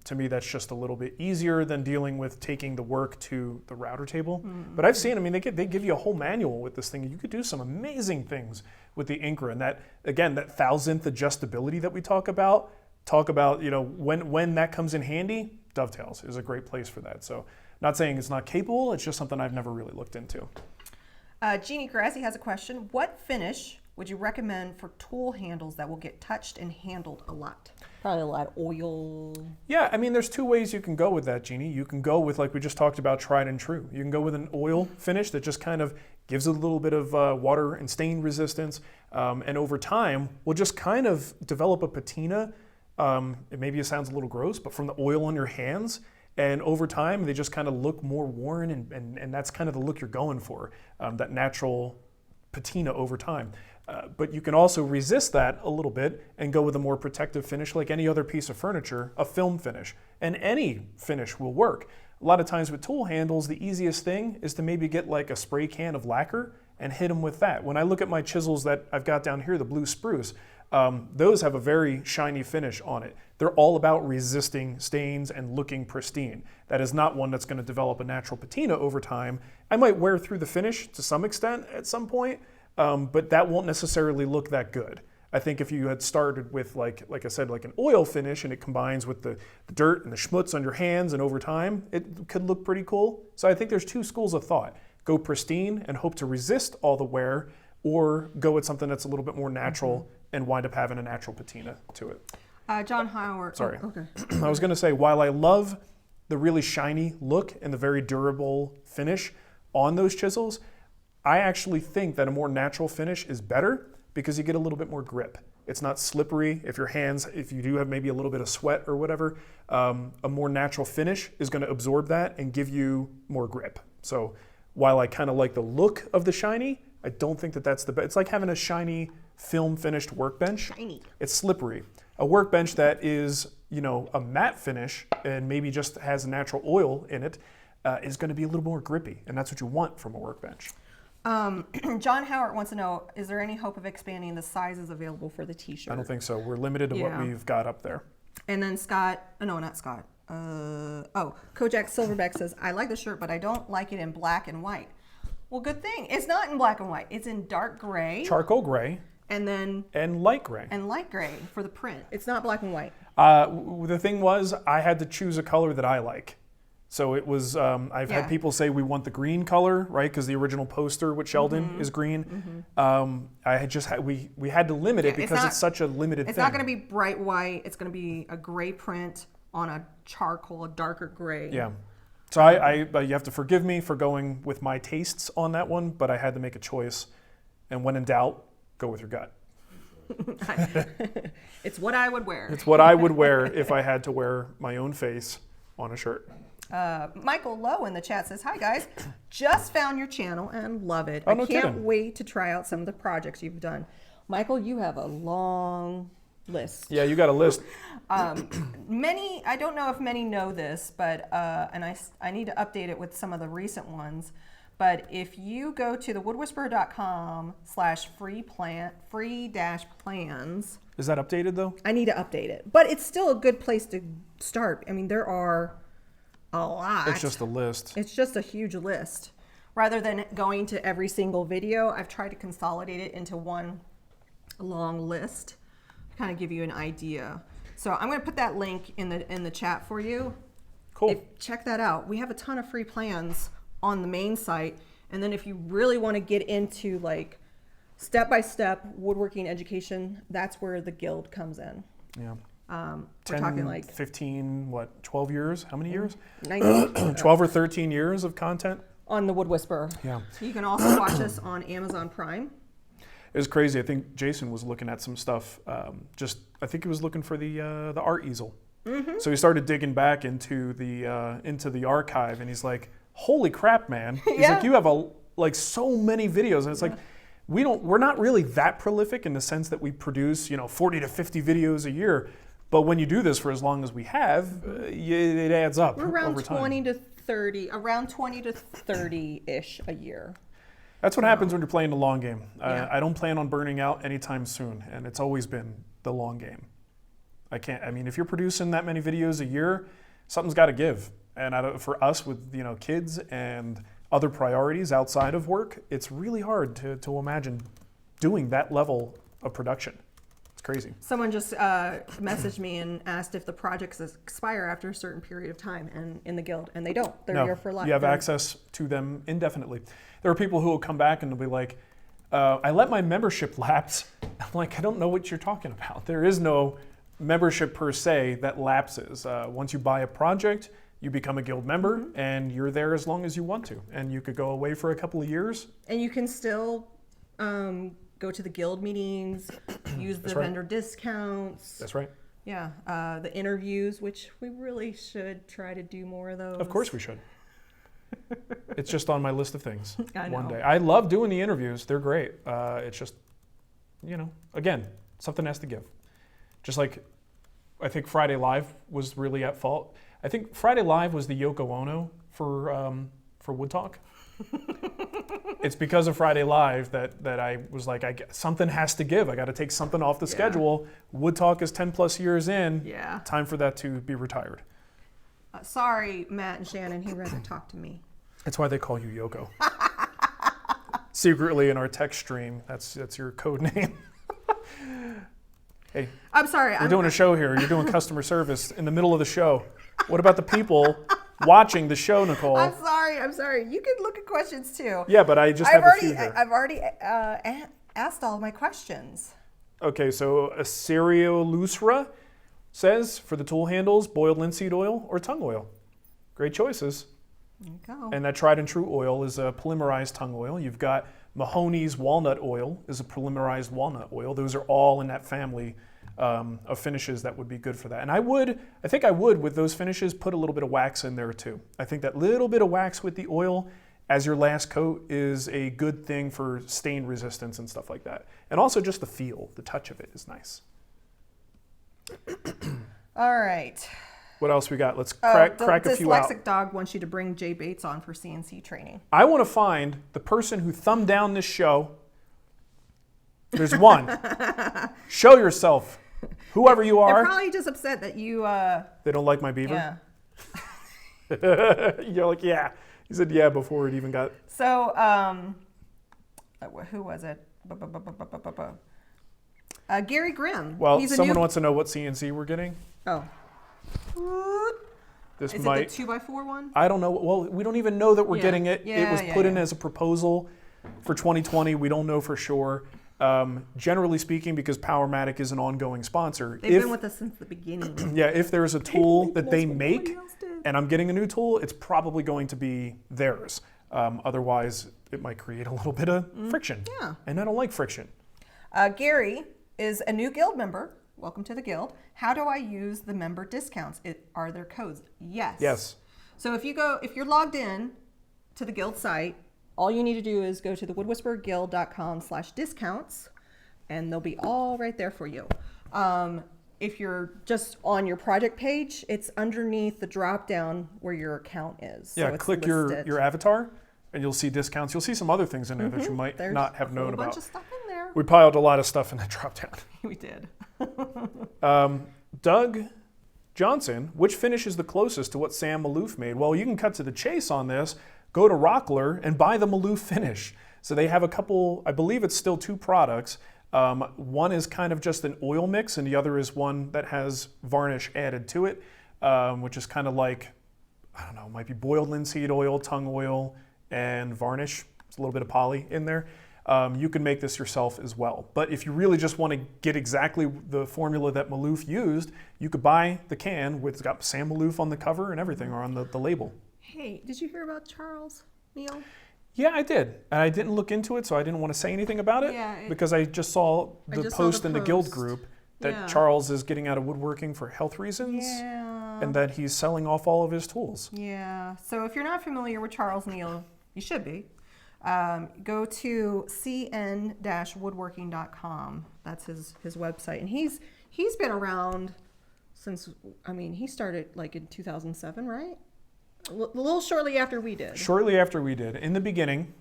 To me, that's just a little bit easier than dealing with taking the work to the router table. But I've seen, they give you a whole manual with this thing. You could do some amazing things with the Incra. And that 1,000th adjustability that we talk about, when that comes in handy, dovetails is a great place for that. So not saying it's not capable, it's just something I've never really looked into. Jeannie Grassi has a question. What finish would you recommend for tool handles that will get touched and handled a lot? Probably a lot of oil. Yeah, there's two ways you can go with that, Jeannie. You can go with, like we just talked about, tried and true. You can go with an oil finish that just kind of gives it a little bit of water and stain resistance, and over time will just kind of develop a patina. Maybe it sounds a little gross, but from the oil on your hands, and over time they just kind of look more worn, and that's kind of the look you're going for, that natural patina over time. But you can also resist that a little bit and go with a more protective finish like any other piece of furniture, a film finish. And any finish will work. A lot of times with tool handles, the easiest thing is to maybe get like a spray can of lacquer and hit them with that. When I look at my chisels that I've got down here, the blue spruce, those have a very shiny finish on it. They're all about resisting stains and looking pristine. That is not one that's going to develop a natural patina over time. I might wear through the finish to some extent at some point, but that won't necessarily look that good. I think if you had started with, like I said, like an oil finish and it combines with the dirt and the schmutz on your hands, and over time, it could look pretty cool. So I think there's two schools of thought. Go pristine and hope to resist all the wear, or go with something that's a little bit more natural and wind up having a natural patina to it. John Howard. Sorry. Oh, okay. I was going to say, while I love the really shiny look and the very durable finish on those chisels, I actually think that a more natural finish is better because you get a little bit more grip. It's not slippery. If you do have maybe a little bit of sweat or whatever, a more natural finish is going to absorb that and give you more grip. So while I kind of like the look of the shiny, I don't think that that's the best. It's like having a shiny film finished workbench. Shiny. It's slippery. A workbench that is, a matte finish and maybe just has natural oil in it is going to be a little more grippy, and that's what you want from a workbench. John Howard wants to know, is there any hope of expanding the sizes available for the t-shirt? I don't think so. We're limited to what we've got up there. And then Kojak Silverback says, I like the shirt, but I don't like it in black and white. Well, good thing. It's not in black and white. It's in dark gray. Charcoal gray. And light gray. And light gray for the print. It's not black and white. The thing was, I had to choose a color that I like. So it was, I've had people say we want the green color, right? Because the original poster with Sheldon is green. We had to limit it because it's such a limited thing. It's not going to be bright white. It's going to be a gray print on a charcoal, a darker gray. Yeah. So you have to forgive me for going with my tastes on that one, but I had to make a choice. And when in doubt, go with your gut. It's what I would wear. It's what I would wear if I had to wear my own face on a shirt. Michael Lowe in the chat says, "Hi guys, just found your channel and love it. Oh, I no can't kidding. wait to try out some of the projects you've done." Michael, you have a long list. Yeah, you got a list. Many, I don't know if many know this, but and I need to update it with some of the recent ones. But if you go to the woodwhisperer.com/free-plans, Is that updated though? I need to update it. But it's still a good place to start. I mean, there are a lot. It's just a list. It's just a huge list. Rather than going to every single video, I've tried to consolidate it into one long list to kind of give you an idea. So I'm going to put that link in the chat for you. Cool. Check that out. We have a ton of free plans on the main site. And then if you really want to get into like step-by-step woodworking education, that's where the guild comes in. Yeah. We're 10, talking like 15, 12 years? How many years? 19 12 or 13 years of content? on the WoodWhisperer. Yeah. You can also watch us on Amazon Prime. It was crazy. I think Jason was looking at some stuff. I think he was looking for the art easel. Mm-hmm. So he started digging back into the archive, and he's like, "Holy crap, man!" He's Yeah. like, "You have so many videos," and it's like, we're not really that prolific in the sense that we produce 40 to 50 videos a year. But when you do this for as long as we have, it adds up. We're around over time. 20 to 30-ish a year. That's what happens when you're playing the long game. Yeah. I don't plan on burning out anytime soon, and it's always been the long game. If you're producing that many videos a year, something's got to give. And for us with kids and other priorities outside of work, it's really hard to imagine doing that level of production. It's crazy. Someone just messaged me and asked if the projects expire after a certain period of time in the guild, and they don't. They're here for life. You have access to them indefinitely. There are people who will come back and they'll be like, I let my membership lapse. I'm like, I don't know what you're talking about. There is no membership per se that lapses. Once you buy a project, you become a guild member, mm-hmm. and you're there as long as you want to. And you could go away for a couple of years. And you can still go to the guild meetings, use the vendor discounts. That's right. Yeah, the interviews, which we really should try to do more of those. Of course we should. It's just on my list of things. I know. One day. I love doing the interviews. They're great. It's just, again, something has to give. Just like I think Friday Live was really at fault. I think Friday Live was the Yoko Ono for Wood Talk. It's because of Friday Live that I was like, something has to give. I got to take something off the schedule. Wood Talk is 10 plus years in. Yeah. Time for that to be retired. Sorry, Matt and Shannon. He'd rather talk to me. That's why they call you Yoko. Secretly in our text stream, that's your code name. Hey, I'm sorry. we're doing a show here. You're doing customer service in the middle of the show. What about the people watching the show, Nicole? I'm sorry. You can look at questions too. Yeah, but I just have a few here. I've already asked all my questions. Okay, so Aserio Lusra says, for the tool handles, boiled linseed oil or tongue oil? Great choices. There you go. And that tried and true oil is a polymerized tongue oil. You've got Mahoney's walnut oil is a polymerized walnut oil. Those are all in that family of finishes that would be good for that. And I think I would, with those finishes, put a little bit of wax in there too. I think that little bit of wax with the oil as your last coat is a good thing for stain resistance and stuff like that. And also just the feel, the touch of it is nice. All right. What else we got? Let's crack a few out. Dyslexic Dog wants you to bring Jay Bates on for CNC training. I want to find the person who thumbed down this show. There's one. Show yourself. Whoever you They're are. probably just upset that you... They don't like my beaver? Yeah. You're like, yeah. He said yeah before it even got... So, who was it? Gary Grimm. Well, someone wants to know what CNC we're getting. Oh. This Is might... it the 2x4 one? I don't know. Well, we don't even know that we're getting it. It was put in as a proposal for 2020. We don't know for sure. Generally speaking, because Powermatic is an ongoing sponsor. They've been with us since the beginning. Yeah, if there's a tool that they make and I'm getting a new tool, it's probably going to be theirs. Otherwise, it might create a little bit of friction. Yeah. And I don't like friction. Gary is a new guild member. Welcome to the guild. How do I use the member discounts? Are there codes? Yes. Yes. So if you're logged in to the guild site, all you need to do is go to the woodwhispererguild.com/discounts, and they'll be all right there for you. If you're just on your project page, it's underneath the drop down where your account is. Yeah, so it's click listed. your avatar, and you'll see discounts. You'll see some other things in there that you might There's not have known a bunch about. of stuff in there. We piled a lot of stuff in that drop down. We did. Doug Johnson, which finish is the closest to what Sam Maloof made? Well, you can cut to the chase on this. Go to Rockler and buy the Maloof finish. So they have a couple, I believe it's still 2 products. One is kind of just an oil mix, and the other is one that has varnish added to it, which is kind of like, I don't know, might be boiled linseed oil, tongue oil, and varnish. There's a little bit of poly in there. You can make this yourself as well. But if you really just want to get exactly the formula that Maloof used, you could buy the can with, it's got Sam Maloof on the cover and everything, or on the label. Hey, did you hear about Charles Neal? Yeah, I did. And I didn't look into it, so I didn't want to say anything about it, because I just saw the post in the guild group that Charles is getting out of woodworking for health reasons, and that he's selling off all of his tools. Yeah. So if you're not familiar with Charles Neal, you should be. Go to cn-woodworking.com. That's his website, and he's been around since, I mean, he started like in 2007, right? A little shortly after we did. Shortly after we did. In the beginning,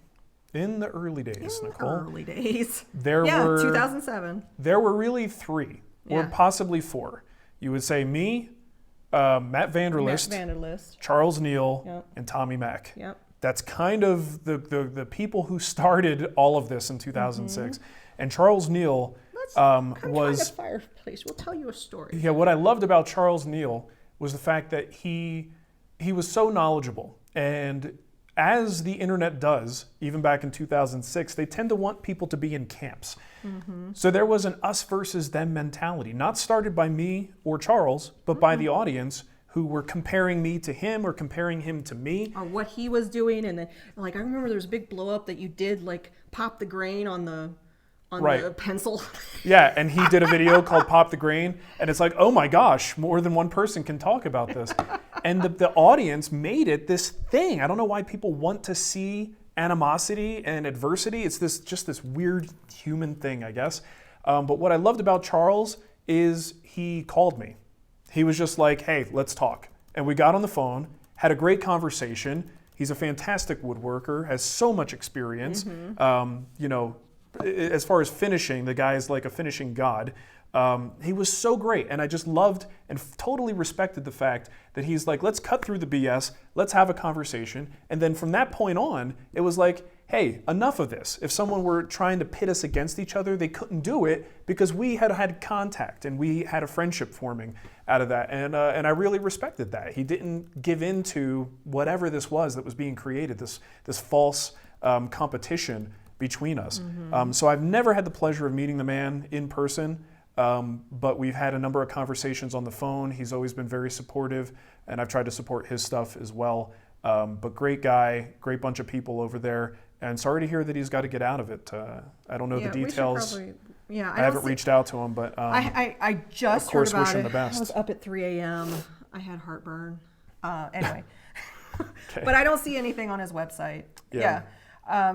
in the early days, Nicole. Early days. There were 2007. There were really 3, or possibly 4. You would say me, Matt Vanderlist, Charles Neal, and Tommy Mack. Yep. That's kind of the people who started all of this in 2006. And Charles Neal Come find a fireplace. We'll tell you a story. Yeah, what I loved about Charles Neal was the fact that he was so knowledgeable. And as the internet does, even back in 2006, they tend to want people to be in camps. So there was an us versus them mentality, not started by me or Charles, but by the audience, who were comparing me to him or comparing him to me. Or what he was doing. And then, like, I remember there was a big blow up that you did, like, pop the grain on the pencil. Yeah, and he did a video called Pop the Grain, and it's like, oh my gosh, more than one person can talk about this. And the audience made it this thing. I don't know why people want to see animosity and adversity. It's just this weird human thing, I guess. But what I loved about Charles is he called me. He was just like, hey, let's talk. And we got on the phone, had a great conversation. He's a fantastic woodworker, has so much experience. You know, as far as finishing, the guy is like a finishing god. He was so great, and I just loved and totally respected the fact that he's like, let's cut through the BS, let's have a conversation. And then from that point on, it was like, hey, enough of this. If someone were trying to pit us against each other, they couldn't do it because we had contact and we had a friendship forming out of that. And I really respected that. He didn't give in to whatever this was that was being created, this false competition between us. So I've never had the pleasure of meeting the man in person, but we've had a number of conversations on the phone. He's always been very supportive, and I've tried to support his stuff as well. But great guy, great bunch of people over there, and sorry to hear that he's got to get out of it. I don't know the details. I haven't reached out to him, but I just of course heard about wish him it. the best. I was up at 3 a.m. I had heartburn. Anyway, but I don't see anything on his website. Yeah.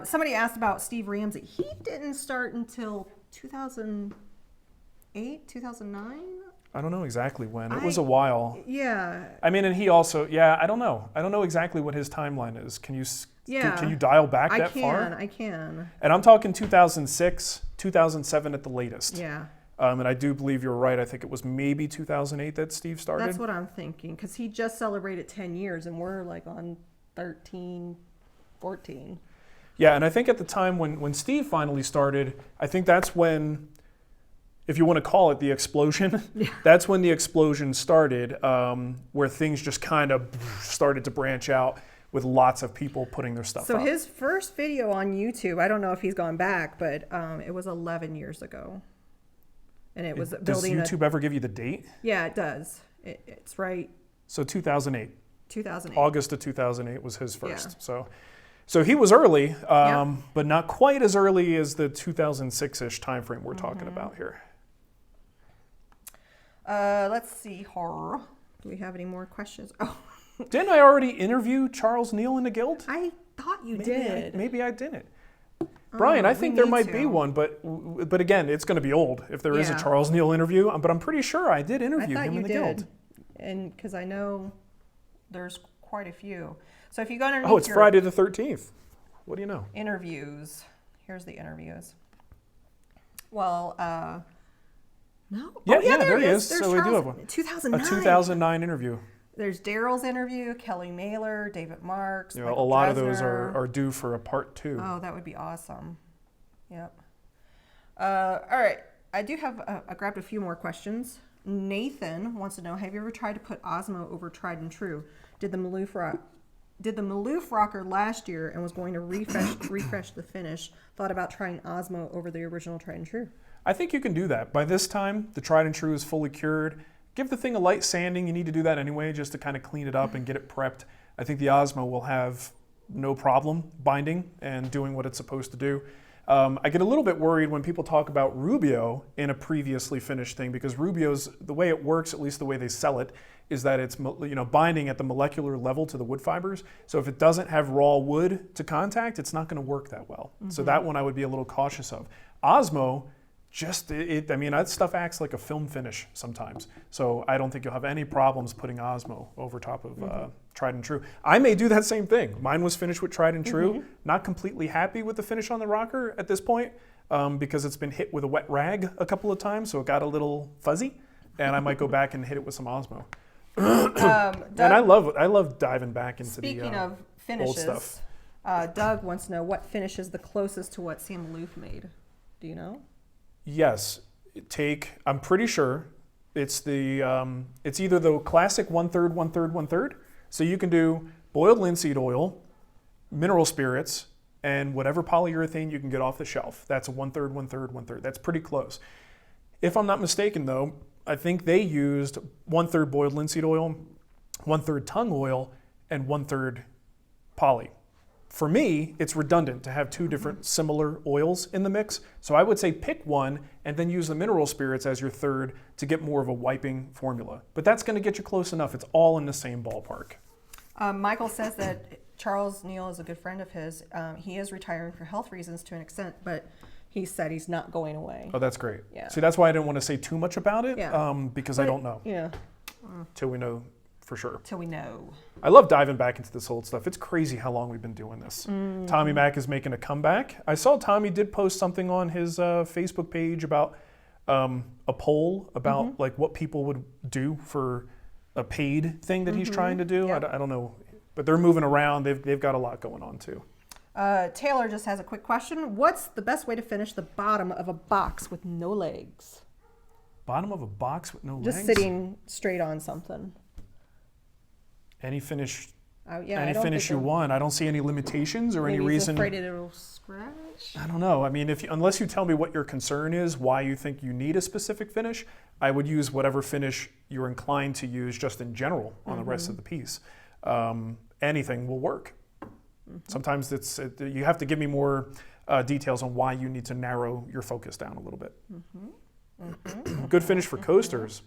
Somebody asked about Steve Ramsey. He didn't start until 2008, 2009. I don't know exactly when. It was a while. Yeah. I mean, and he also, I don't know. I don't know exactly what his timeline is. Can you dial back that far? I can. And I'm talking 2006, 2007 at the latest. Yeah. And I do believe you're right. I think it was maybe 2008 that Steve started. That's what I'm thinking, because he just celebrated 10 years, and we're like on 13, 14. Yeah, and I think at the time when Steve finally started, I think that's when, if you want to call it the explosion, that's when the explosion started, where things just kind of started to branch out with lots of people putting their stuff up. So his first video on YouTube, I don't know if he's gone back, but it was 11 years ago. And it was building. Does YouTube ever give you the date? Yeah, it does. It's right. So 2008. 2008. August of 2008 was his first. Yeah. So So he was early, Yep. but not quite as early as the 2006-ish time frame we're talking about here. Let's see. Horror. Do we have any more questions? Oh, Didn't I already interview Charles Neal in the Guild? I thought you Maybe did. maybe I didn't. Brian, I we think there need might be to. one, but again, it's going to be old if there is a Yeah. Charles Neal interview. But I'm pretty sure I did I interview thought him you in the did. Guild. And because I know there's quite a few. So if you go underneath Oh, it's your Friday the 13th. What do you know? interviews, here's the interviews. Well, no. Yeah, Oh, yeah, there he is. There's So we do Charles- have one. 2009. A 2009 interview. There's Daryl's interview, Kelly Mailer, David Marks. You know, a Michael lot of those Dresner. are due for a part 2. Oh, that would be awesome. Yep. All right. I do have, I grabbed a few more questions. Nathan wants to know, have you ever tried to put Osmo over tried and true? Did the Maloof rocker last year and was going to refresh the finish, thought about trying Osmo over the original tried and true? I think you can do that. By this time, the tried and true is fully cured. Give the thing a light sanding. You need to do that anyway, just to kind of clean it up and get it prepped. I think the Osmo will have no problem binding and doing what it's supposed to do. I get a little bit worried when people talk about Rubio in a previously finished thing, because Rubio's, the way it works, at least the way they sell it, is that it's binding at the molecular level to the wood fibers. So if it doesn't have raw wood to contact, it's not going to work that well. So that one I would be a little cautious of. Osmo, that stuff acts like a film finish sometimes. So I don't think you'll have any problems putting Osmo over top of tried and true. I may do that same thing. Mine was finished with tried and true. Not completely happy with the finish on the rocker at this point because it's been hit with a wet rag a couple of times, so it got a little fuzzy. And I might go back and hit it with some Osmo. And I love diving back into Speaking the of finishes, old stuff. Doug wants to know what finish is the closest to what Sam Maloof made. Do you know? Yes, I'm pretty sure it's it's either the classic 1/3, 1/3, 1/3. So you can do boiled linseed oil, mineral spirits, and whatever polyurethane you can get off the shelf. That's a 1/3, 1/3, 1/3. That's pretty close. If I'm not mistaken though, I think they used 1/3 boiled linseed oil, 1/3 tung oil, and 1/3 poly. For me, it's redundant to have two different similar oils in the mix. So I would say pick one and then use the mineral spirits as your third to get more of a wiping formula. But that's going to get you close enough. It's all in the same ballpark. Michael says that Charles Neal is a good friend of his. He is retiring for health reasons to an extent, but he said he's not going away. Oh, that's great. Yeah. See, that's why I didn't want to say too much about it because I don't know Yeah, till we know for sure. till we know. I love diving back into this old stuff. It's crazy how long we've been doing this. Tommy Mack is making a comeback. I saw Tommy did post something on his Facebook page about a poll about like what people would do for a paid thing that he's trying to do. Yep. I don't know, but they're moving around. They've got a lot going on too. Taylor just has a quick question. What's the best way to finish the bottom of a box with no legs? Bottom of a box with no Just legs? sitting straight on something. Any finish, Yeah, any finish you want. I don't see any limitations or any Maybe he's reason. afraid it'll scratch. I don't know. I mean, unless you tell me what your concern is, why you think you need a specific finish, I would use whatever finish you're inclined to use just in general on the rest of the piece. Anything will work. Sometimes you have to give me more details on why you need to narrow your focus down a little bit. Good finish for coasters.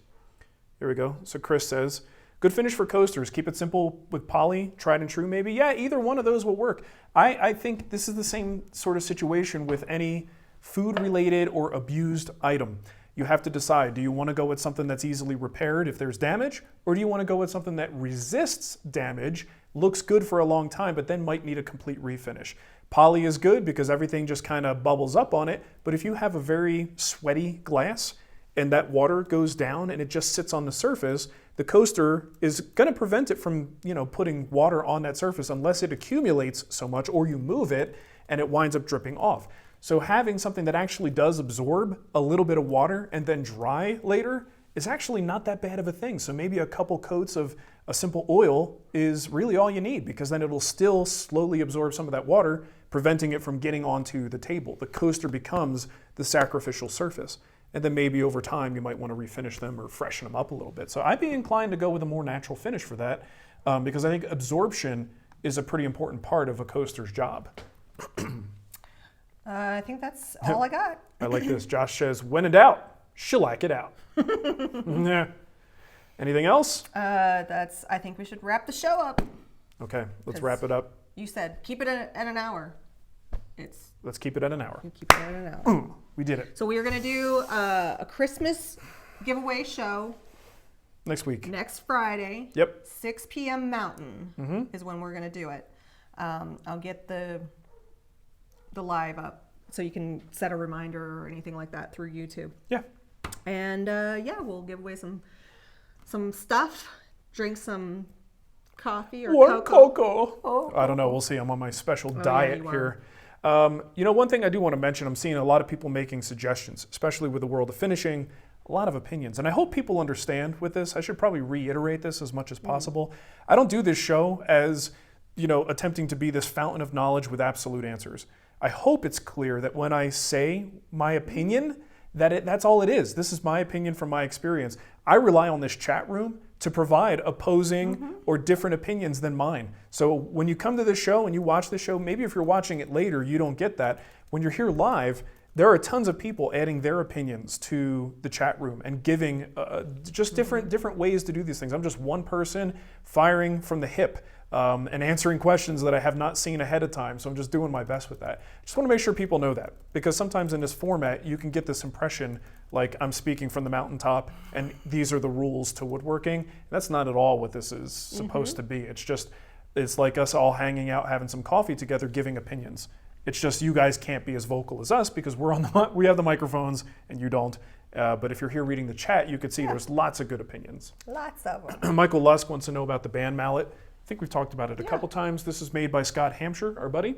Here we go. So Chris says, good finish for coasters. Keep it simple with poly, tried and true maybe. Yeah, either one of those will work. I think this is the same sort of situation with any food-related or abused item. You have to decide, do you want to go with something that's easily repaired if there's damage, or do you want to go with something that resists damage, looks good for a long time, but then might need a complete refinish? Poly is good because everything just kind of bubbles up on it, but if you have a very sweaty glass and that water goes down and it just sits on the surface, the coaster is going to prevent it from, putting water on that surface unless it accumulates so much or you move it and it winds up dripping off. So having something that actually does absorb a little bit of water and then dry later is actually not that bad of a thing. So maybe a couple coats of a simple oil is really all you need, because then it'll still slowly absorb some of that water, preventing it from getting onto the table. The coaster becomes the sacrificial surface. And then maybe over time you might want to refinish them or freshen them up a little bit. So I'd be inclined to go with a more natural finish for that, because I think absorption is a pretty important part of a coaster's job. I think that's all I got. I like this. Josh says, when in doubt, shellac it out. Yeah. Anything else? I think we should wrap the show up. Okay, let's wrap it up. You said keep it at an hour. Let's keep it at an hour. You keep it at an hour. We did it. So we are going to do a Christmas giveaway show Next week. next Friday. Yep. 6 p.m. Mountain is when we're going to do it. I'll get the live up so you can set a reminder or anything like that through YouTube. Yeah. And we'll give away some stuff, drink some coffee or cocoa. Oh. I don't know. We'll see. I'm on my special yeah, diet you here. One thing I do want to mention, I'm seeing a lot of people making suggestions, especially with the world of finishing, a lot of opinions. And I hope people understand with this. I should probably reiterate this as much as possible. I don't do this show as, attempting to be this fountain of knowledge with absolute answers. I hope it's clear that when I say my opinion, that's all it is. This is my opinion from my experience. I rely on this chat room to provide opposing or different opinions than mine. So when you come to this show and you watch this show, maybe if you're watching it later, you don't get that. When you're here live, there are tons of people adding their opinions to the chat room and giving just different ways to do these things. I'm just one person firing from the hip and answering questions that I have not seen ahead of time. So I'm just doing my best with that. Just want to make sure people know that, because sometimes in this format, you can get this impression like I'm speaking from the mountaintop and these are the rules to woodworking. That's not at all what this is supposed to be. It's like us all hanging out, having some coffee together, giving opinions. It's just you guys can't be as vocal as us because we have the microphones and you don't. But if you're here reading the chat, you could see there's lots of good opinions. Lots of them. Michael Lusk wants to know about the band mallet. I think we've talked about it a couple times. This is made by Scott Hampshire, our buddy.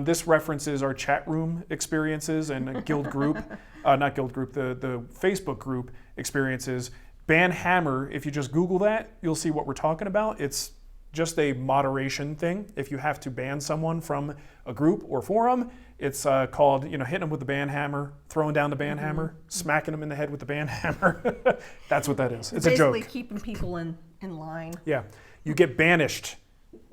This references our chat room experiences and a guild group, not guild group, the Facebook group experiences. Ban hammer, if you just Google that, you'll see what we're talking about. It's just a moderation thing. If you have to ban someone from a group or forum, it's called, hitting them with the band hammer, throwing down the band hammer, smacking them in the head with the band hammer. That's what that is. It's a joke. Basically keeping people in line. Yeah. You get banished,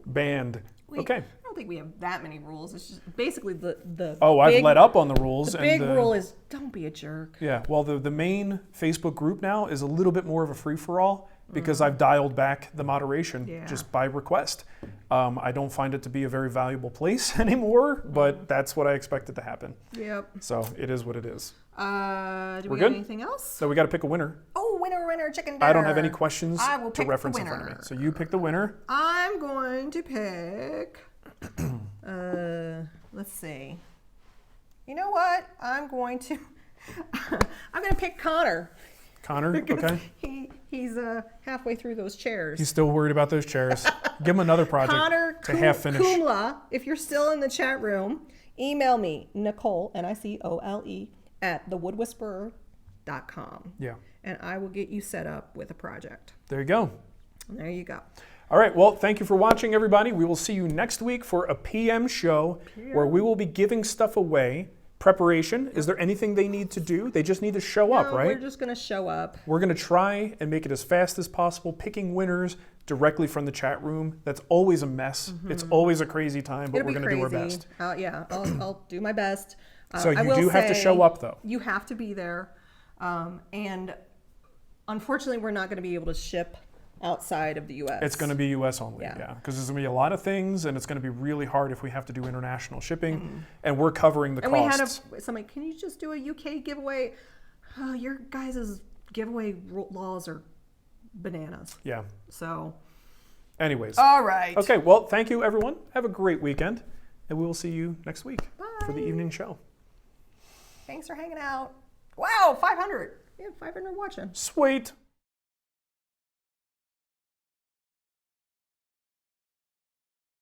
banned. Okay. I don't think we have that many rules. It's just basically the I've let up on the rules. The big rule is don't be a jerk. Yeah, well, the main Facebook group now is a little bit more of a free-for-all because I've dialed back the moderation just by request. I don't find it to be a very valuable place anymore, but that's what I expected to happen. Yep. So it is what it is. Do We're we good? have anything else? So we got to pick a winner. Oh, winner, chicken dinner. I don't have any questions I will to pick the reference in front of me. winner. So you pick the winner. I'm going to pick, let's see. You know what? I'm going to pick Connor. Connor, okay. He's halfway through those chairs. He's still worried about those chairs. Give him another project Connor to half finish. Kumla, if you're still in the chat room, email me, Nicole, Nicole, at thewoodwhisperer.com. Yeah. And I will get you set up with a project. There you go. There you go. All right, well, thank you for watching, everybody. We will see you next week for a PM show where we will be giving stuff away. Preparation, is there anything they need to do? They just need to show up, right? We're just going to show up. We're going to try and make it as fast as possible, picking winners directly from the chat room. That's always a mess. It's always a crazy time, but we're going to do our best. I'll do my best. So you do have to show up, though. You have to be there. And unfortunately, we're not going to be able to ship outside of the U.S. It's going to be U.S. only, yeah. Because there's going to be a lot of things, and it's going to be really hard if we have to do international shipping, and we're covering the costs. We had somebody, can you just do a UK giveaway? Oh, your guys' giveaway laws are bananas. Yeah. So. Anyways. All right. Okay, well, thank you, everyone. Have a great weekend, and we will see you next week for the evening show. Thanks for hanging out. Wow, 500. Yeah, 500 watching. Sweet.